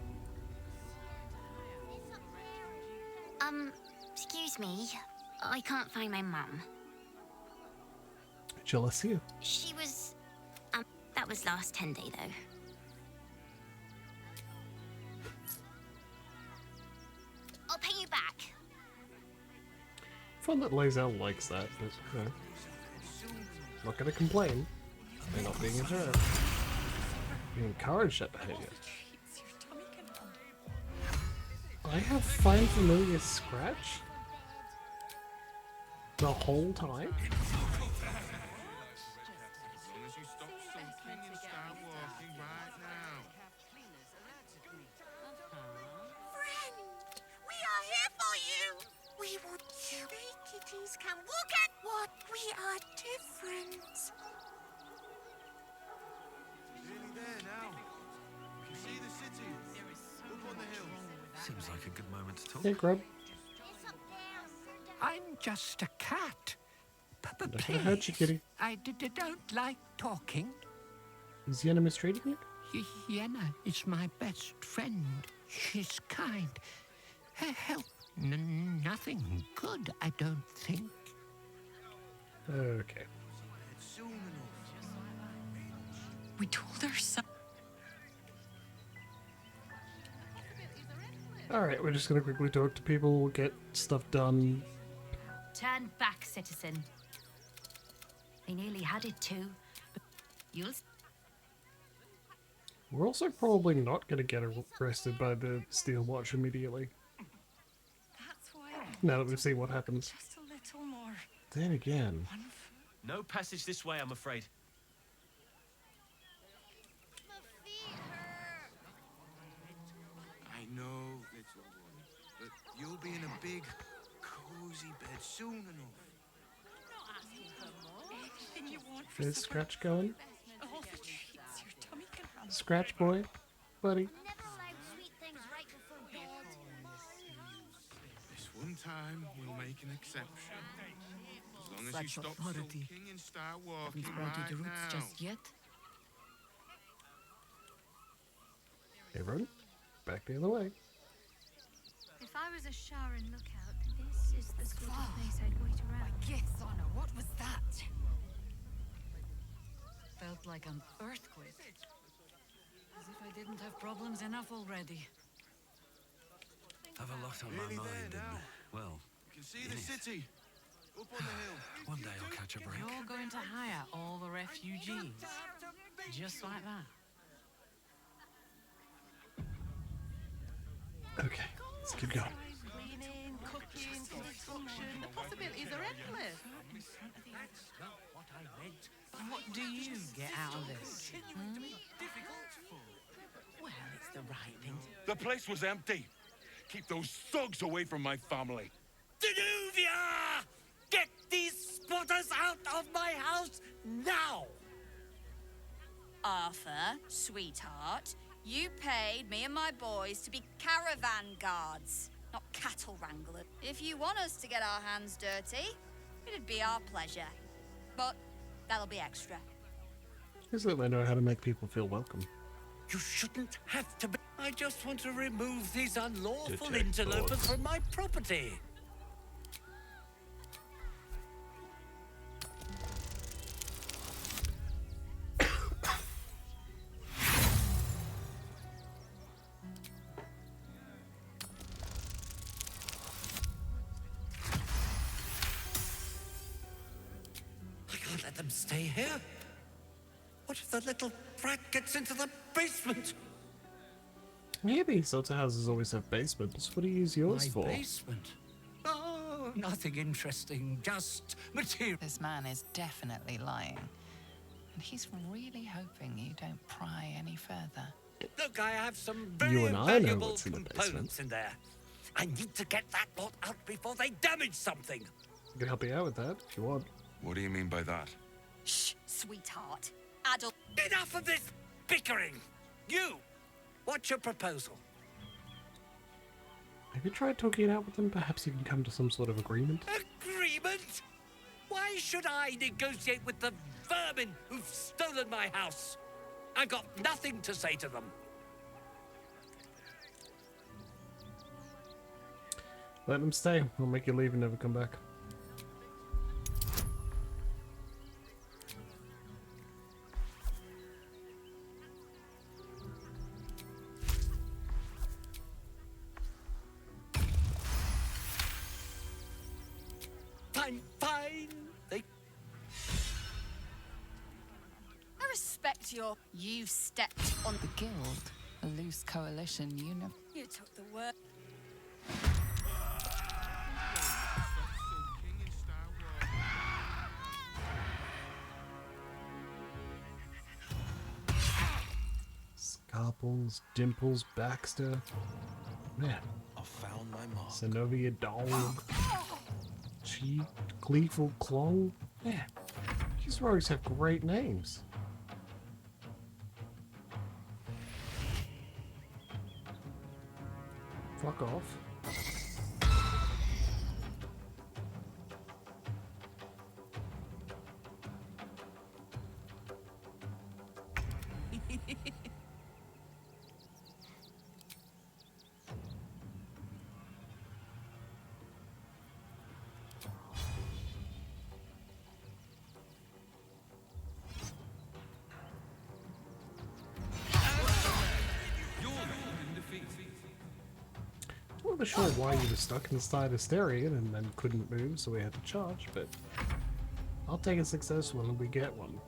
Excuse me. I can't find my mum. Jealous you. She was... that was last 10 day, though. I'll pay you back. Fun that Lae'zel likes that, but you know, not gonna complain. They're not being observed. We encourage that behavior. I have Find Familiar Scratch the whole time. We want stray kitties can look at what we are different. Nearly there now. You can see the city. Up on the hill. Seems like a good moment to talk. Hey, Grub. I'm just a cat. Nothing to hurt you, kitty. I don't like talking. Is Yenna mistreating you? Yenna is my best friend. She's kind. Her help. Nothing good, I don't think. Okay. We told her so. Alright, we're just gonna quickly talk to people, get stuff done. Turn back, citizen. They nearly had it too, but you'll... We're also probably not gonna get arrested by the Steel Watch immediately. Now that we've seen what happens. Just a little more. Then again. No passage this way, I'm afraid. I know, little one, but you'll be in a big, cozy bed soon enough. Anything you want for Is supper. Scratch going? All the treats your tummy can handle. Scratch boy, buddy. This one time, we'll make an exception. As long as you Such stop authority. sulking and start walking Haven't brought right you the roots now. just yet. Hey, Rodent. Back the other way. If I was a Sharan lookout, this is the sort of place I'd wait around. Gith's honor, what was that? Felt like an earthquake. As if I didn't have problems enough already. Have a lot on my mind, and, well, you can see the city. Up on the hill. One day I'll catch a break. You're going to hire all the refugees. Just like that. Okay, let's keep going. Cleaning, cooking, construction. The possibilities are endless. And what do you get out of this? Well, it's the right thing. The place was empty. Keep those thugs away from my family. Danuvia! Get these squatters out of my house now! Arthur, sweetheart, you paid me and my boys to be caravan guards, not cattle wranglers. If you want us to get our hands dirty, it'd be our pleasure. But that'll be extra. Just let me know how to make people feel welcome. You shouldn't have to be. I just want to remove these unlawful Detect interlopers thoughts. from my property. I can't let them stay here. What if the little brat gets into the basement? Yeah, these sorts of houses always have basements. What do you use yours My for? basement? Oh, nothing interesting, just material. This man is definitely lying. And he's really hoping you don't pry any further. Look, I have some very You and I know valuable what's in the components in there. I need to get that lot out before they damage something. I can help you out with that if you want. What do you mean by that? Shh, sweetheart. Adult. Enough of this bickering. You, what's your proposal? Have you tried talking it out with them? Perhaps you can come to some sort of agreement? Agreement? Why should I negotiate with the vermin who've stolen my house? I've got nothing to say to them. Let them stay. I'll make you leave and never come back. Fine. They... I respect your... You stepped on... The Guild, a loose coalition You took the word... Scarples, Dimples, Baxter. Man. I found my mark. Zenovia Dog. Cheat, Gleeful Clong. Man. These rogues have great names. Fuck off. I'm not sure why you were stuck inside Asterion and then couldn't move, so we had to charge, but I'll take a success when we get one.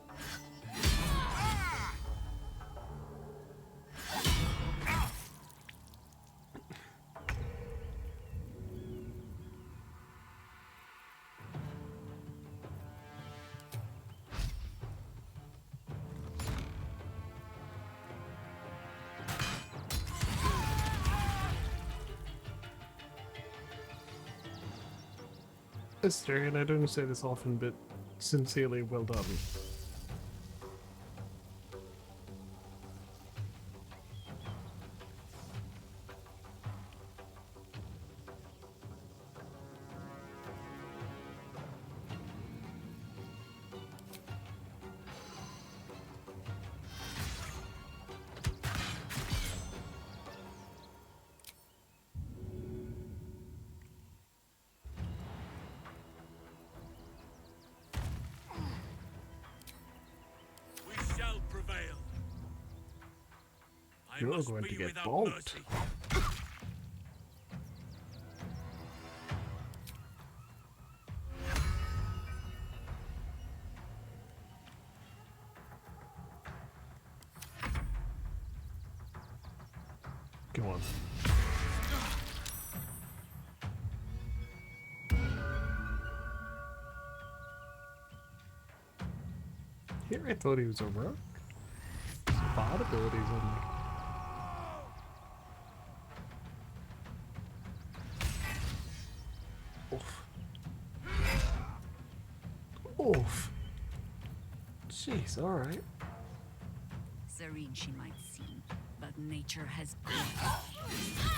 Asterion, I don't say this often, but sincerely well done. You're going to get bombed. Come on. Here I thought he was a rook. Bard abilities on me. Oof. Oof. Jeez, alright. Serene she might seem, but nature has often lethal.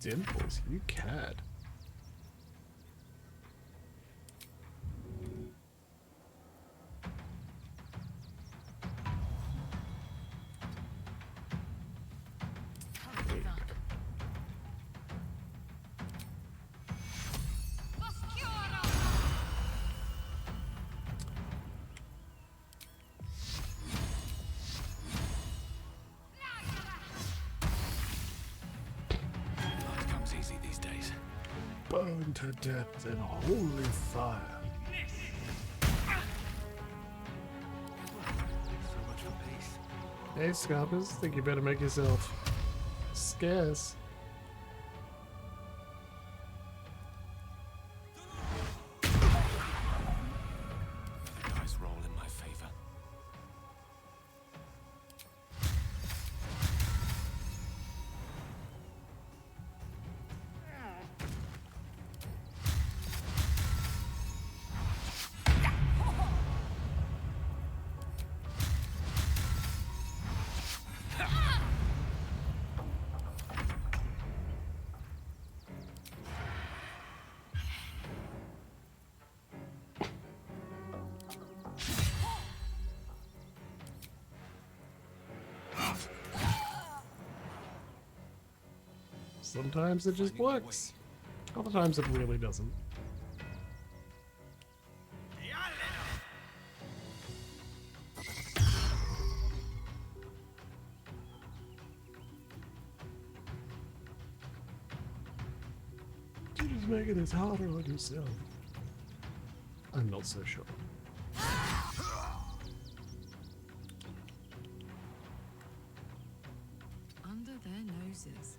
Dimples, you cad. Burned to death in holy fire. So much for peace. Hey, Scarpers, think you better make yourself scarce. The dice roll in my favor. Sometimes it just works. Other times it really doesn't. You're just making this harder on yourself. I'm not so sure. Under their noses.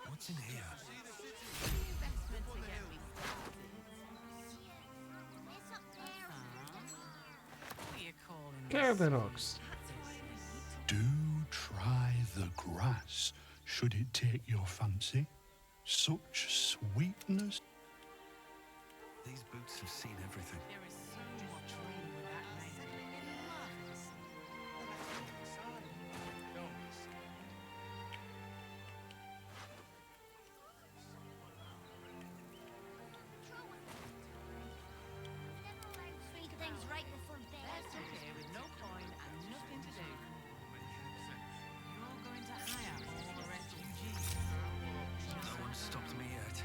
What's in here? Caravan Ox. Do try the grass, should it take your fancy. Such sweetness. These boots have seen everything. There is so much wrong with that name. Things right before bed. That's okay, with no coin and nothing to do. You're going to hire all the refugees. No one stopped me yet.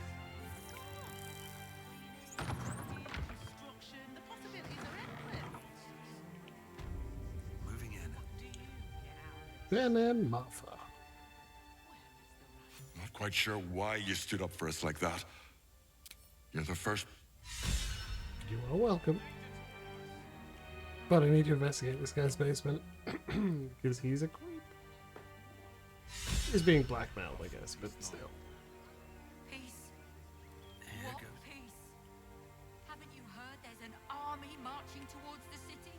Destruction, the possibilities are endless. Moving in. Ben and Martha. Not quite sure why you stood up for us like that. You're the first. You are welcome. But I need to investigate this guy's basement. Because he's a creep. He's being blackmailed, I guess, but still. Peace. Here What goes. peace? Haven't you heard there's an army marching towards the city?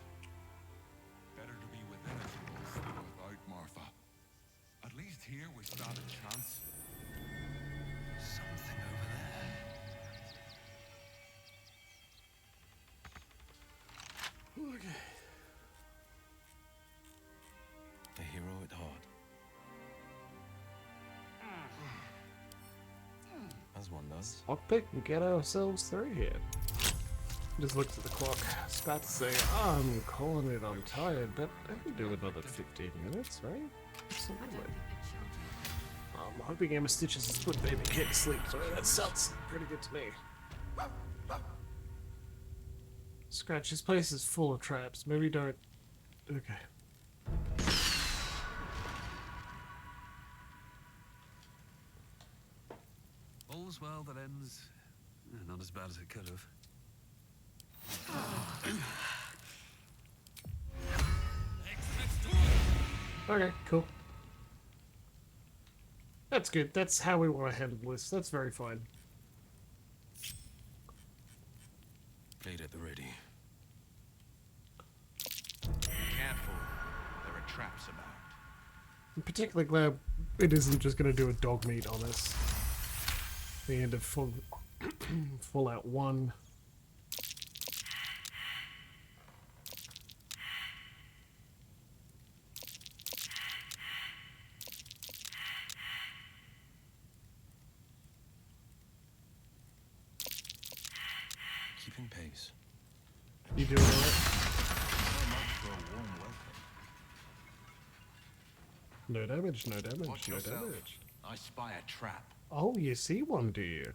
Better to be within it than without, Martha. At least here we stand a chance. Something over there. Okay. A hero at heart. as one does. Lockpick and get ourselves through here. Just looked at the clock. I was about to say, I'm calling it, I'm tired, but I can do another 15 minutes, right? Absolutely. I'm hoping Emma Stitches has put baby kid to sleep, so that sounds pretty good to me. Scratch, this place is full of traps. Maybe don't... Okay. All's well that ends not as bad as it could have. Okay, cool. That's good. That's how we want to handle this. That's very fine. Blade at the ready. Careful. There are traps about. I'm particularly glad it isn't just going to do a dog meat on us. The end of Fallout 1. Keeping pace. You doing alright? So much for a warm welcome. No damage, no damage, Watch no yourself. damage. I spy a trap. Oh, you see one, do you?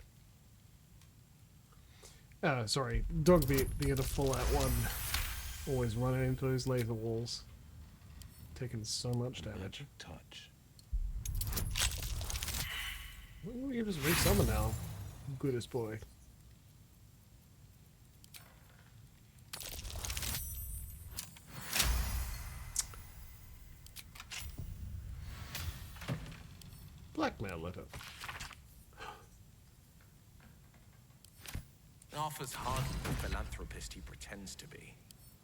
Sorry. Dog beat the end of Fallout 1. Always running into those laser walls. Taking so much damage. Touch. Well, you just resummon now. Goodest boy. Blackmail letter. Arthur's hardly the philanthropist he pretends to be.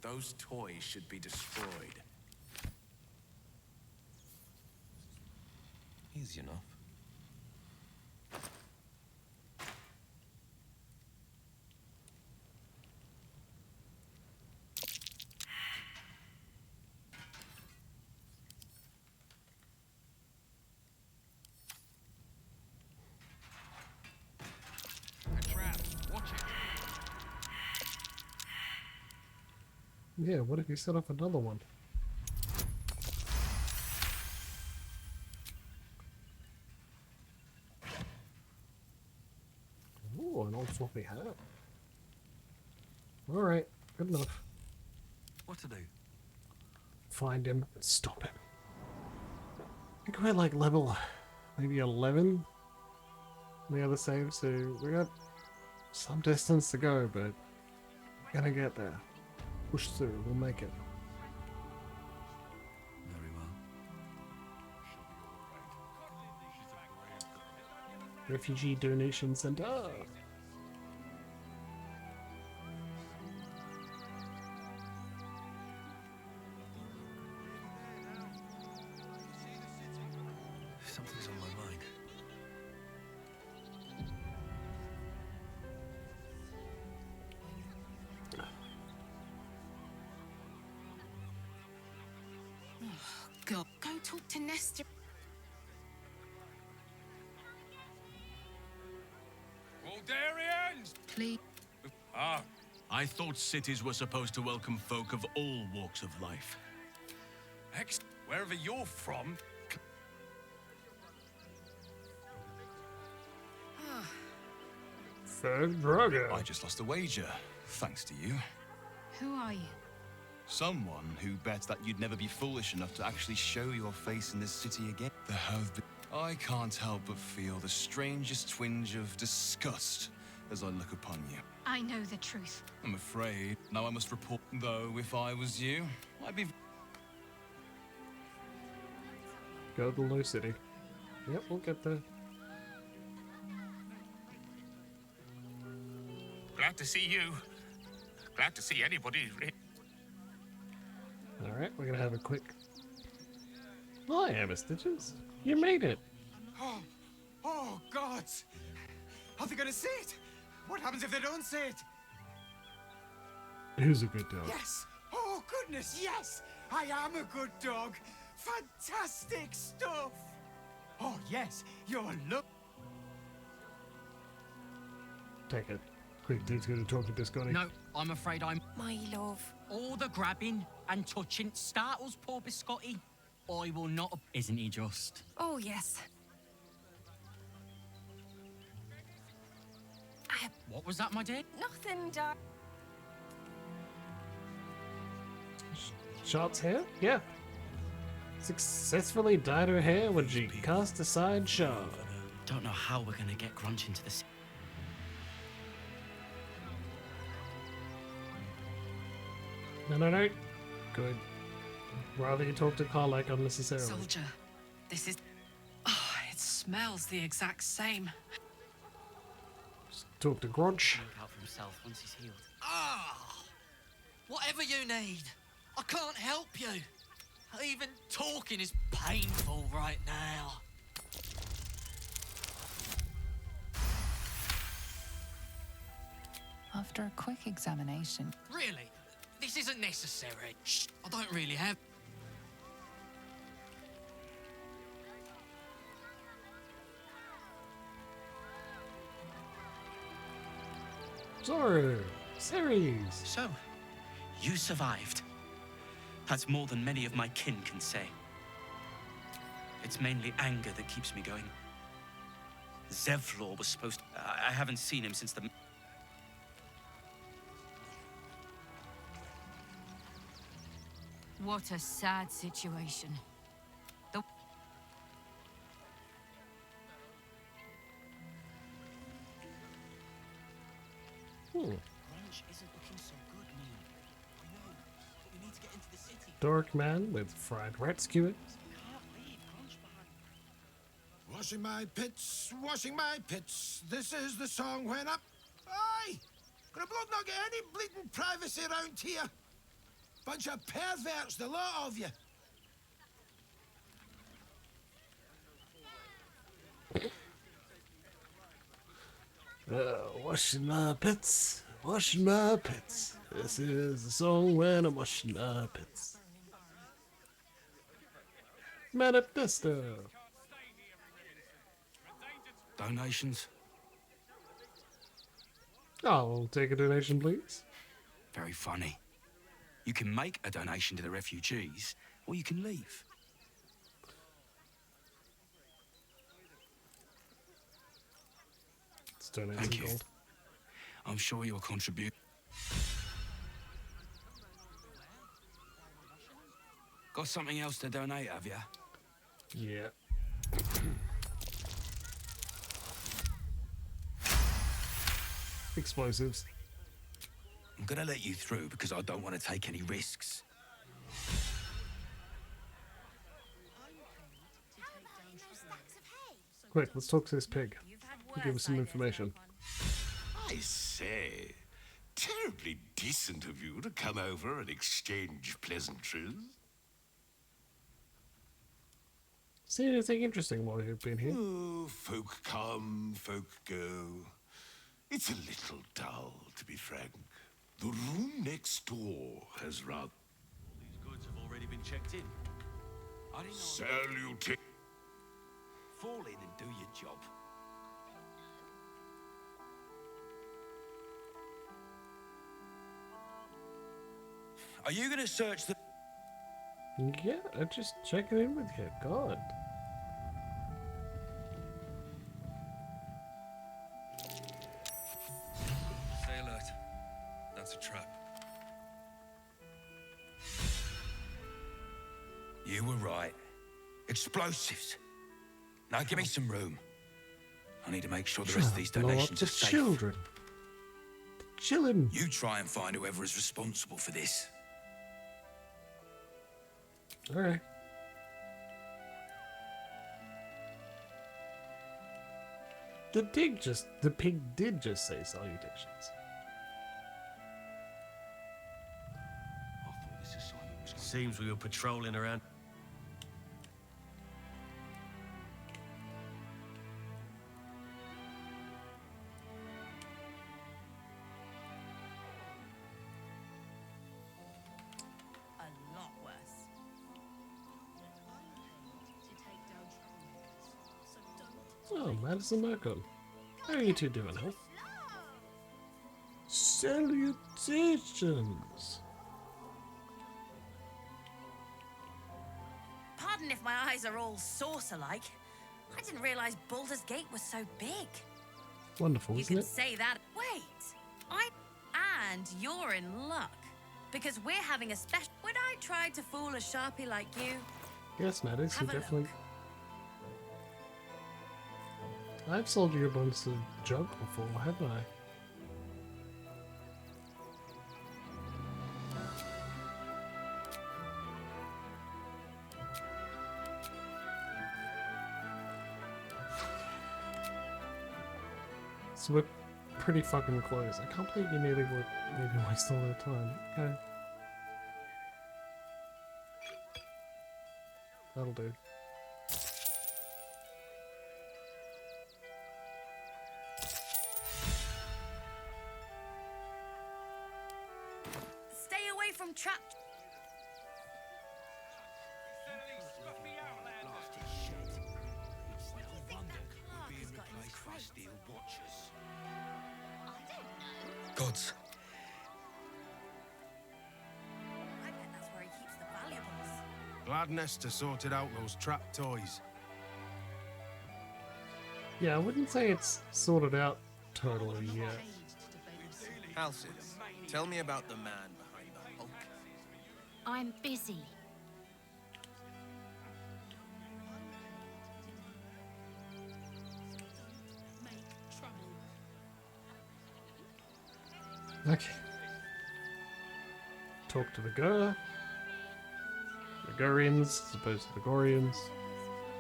Those toys should be destroyed. Easy enough. A trap. Watch it. Yeah, what if you set off another one? Ooh, an old floppy hat. Alright, good enough. What to do? Find him and stop him. I think we're like level maybe 11 on the other save, so we got some distance to go, but we're gonna get there. Push through, we'll make it. Very well. Refugee Donation Center. Something's on my mind. Go talk to Nestor. Waldarians! Please. Ah, I thought cities were supposed to welcome folk of all walks of life. wherever you're from. Third Drago. I just lost a wager, thanks to you. Who are you? Someone who bet that you'd never be foolish enough to actually show your face in this city again. There have been... I can't help but feel the strangest twinge of disgust as I look upon you. I know the truth. I'm afraid now I must report, though if I was you, I'd be... Go to the Low City. Yep, we'll get there. Glad to see you. Glad to see anybody. Alright, we're gonna have a quick... Hi, Emma Stitches. You made it. Oh, gods! Are they gonna see it? What happens if they don't see it? Who's a good dog? Yes! Oh, goodness, yes! I am a good dog! Fantastic stuff! Oh, yes, your look... take it. Quick, dude's going to talk to Biscotti. No, I'm afraid I'm... My love. All the grabbing and touching startles poor Biscotti. I will not... Isn't he just? Oh, yes. What was that, my dear? Nothing, darling. Charlotte's hair? Yeah. Successfully dyed her hair when she cast aside Charlotte. Don't know how we're gonna get Grunch into the... No. Good. Rather you talk to Carl like unnecessarily. Soldier, this is... Oh, it smells the exact same. Just talk to Grunch. Look out for himself once he's healed. Whatever you need. I can't help you. Even talking is painful right now. After a quick examination... Really? This isn't necessary. Shh, I don't really have... Sorry, series. So, you survived. That's more than many of my kin can say. It's mainly anger that keeps me going. Zevlor was supposed to... I haven't seen him since the... What a sad situation. The... Grunch isn't looking so good, Neil. I know, but we need to get into the city. Dork man with fried rat skewers. Washing my pits, washing my pits. This is the song when up. Aye! Gonna blood not get any bleeding privacy around here. Bunch of perverts, the lot of you. Washing my pits, washing my pits. This is the song when I'm washing my pits. Manifesto. Donations? I'll take a donation, please. Very funny. You can make a donation to the refugees, or you can leave. Let's donate Thank some you. gold. I'm sure you'll contribute. Got something else to donate, have you? Yeah. Explosives. I'm gonna let you through because I don't want to take any risks. Quick, let's talk to this pig. Give us some information. I say, terribly decent of you to come over and exchange pleasantries. See anything interesting while you've been here? Oh, folk come, folk go. It's a little dull, to be frank. The room next door has rather... These goods have already been checked in. I didn't know... Salutate. Fall in and do your job. Are you gonna search the... Yeah, I'm just checking in with you. God. Stay alert. That's a trap. You were right. Explosives. Now give me some room. I need to make sure the rest of these Blow up donations the are safe. children. Chillin'. You try and find whoever is responsible for this. Alright. The pig did just say salutations. Seems we were patrolling around. A lot worse. Oh, Madison Malcolm. How are you two doing, huh? Salutations. Pardon if my eyes are all saucer-like. I didn't realize Baldur's Gate was so big. Wonderful, You isn't can it? say that. Wait, and you're in luck because we're having a special. When I tried to fool a sharpie like you, Yes, Maddie, so Have a definitely. I've sold you a bunch of junk before, haven't I? So we're pretty fucking close. I can't believe you nearly waste all that time. Okay. That'll do. stay away from trap. Gods. I bet that's where he keeps the valuables. Glad Nesta sorted out those trap toys. Yeah, I wouldn't say it's sorted out totally yet. Halsey, tell me about the man behind the Hulk. I'm busy. Okay. Talk to the Gur. The Gurians as opposed to the Gorians.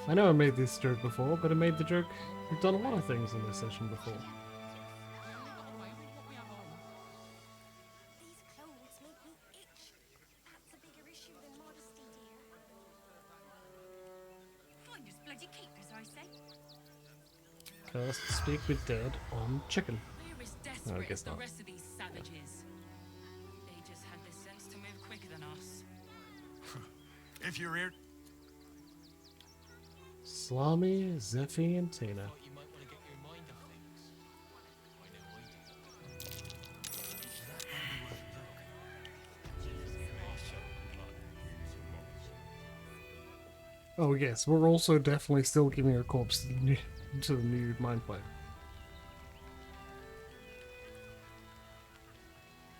I know I made this joke before, but I made the joke. We've done a lot of things in this session before. Find us bloody keepers, I say. Cast Speak with Dead on Chicken. We're as No, I desperate guess as the not. rest of these savages. They just had the sense to move quicker than us. If you're here, Salami, Zeffy, and Tina. Oh yes, we're also definitely still giving a corpse to the new mind flare.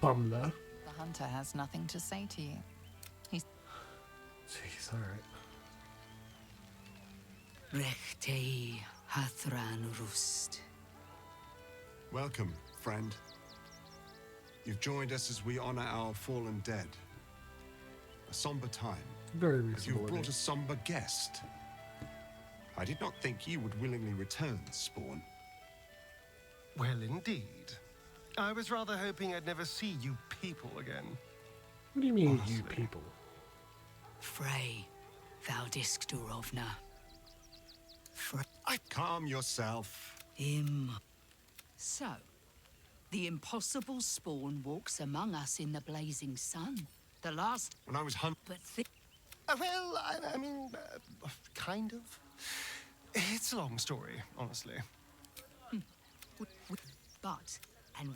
Bumler. The hunter has nothing to say to you. He's... Jeez, alright. Rechtei Hathran Rust. Welcome, friend. You've joined us as we honor our fallen dead. A somber time. Very But reasonable. you've brought a somber guest. I did not think you would willingly return, Spawn. well, indeed. I was rather hoping I'd never see you people again. What do you mean, you people? Frey, thou Diskdurovna. Calm yourself. So, the impossible Spawn walks among us in the blazing sun. The last... When I was But Well, I mean, kind of. It's a long story, honestly. But, and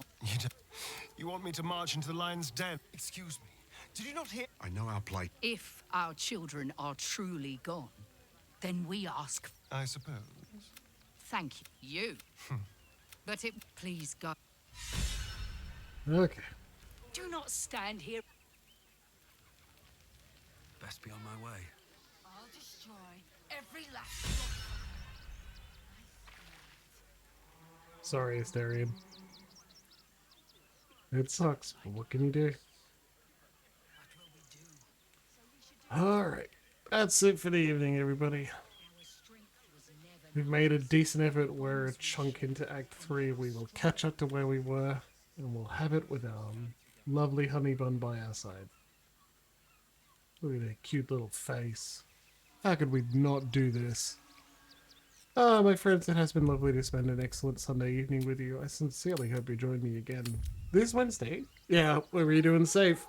You want me to march into the lion's den? Excuse me. Did you not hear? I know our plight. if our children are truly gone, then we ask... I suppose. Thank you. But it... Please, go. Okay. Do not stand here. Best be on my way. I'll destroy every last... Sorry, Asterion. It sucks, but what can you do? Alright, that's it for the evening, everybody. We've made a decent effort. We're a chunk into Act 3. We will catch up to where we were, and we'll have it with our lovely honey bun by our side. Look at that cute little face. How could we not do this? My friends, it has been lovely to spend an excellent Sunday evening with you. I sincerely hope you join me again this Wednesday. Yeah, we're redoing safe.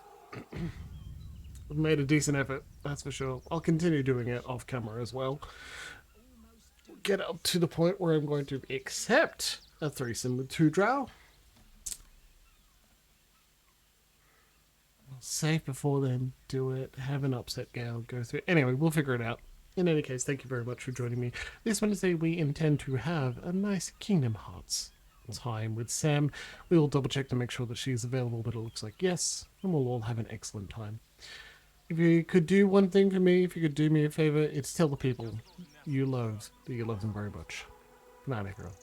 We've made a decent effort, that's for sure. I'll continue doing it off camera as well. Get up to the point where I'm going to accept a threesome with 2 drow. Save before then, do it, have an upset Gale, go through. Anyway, we'll figure it out. In any case, thank you very much for joining me. This Wednesday, we intend to have a nice Kingdom Hearts time with Sam. We will double check to make sure that she's available, but it looks like yes, and we'll all have an excellent time. If you could do one thing for me, if you could do me a favor, it's tell the people you love that you love them very much. Good night, everyone.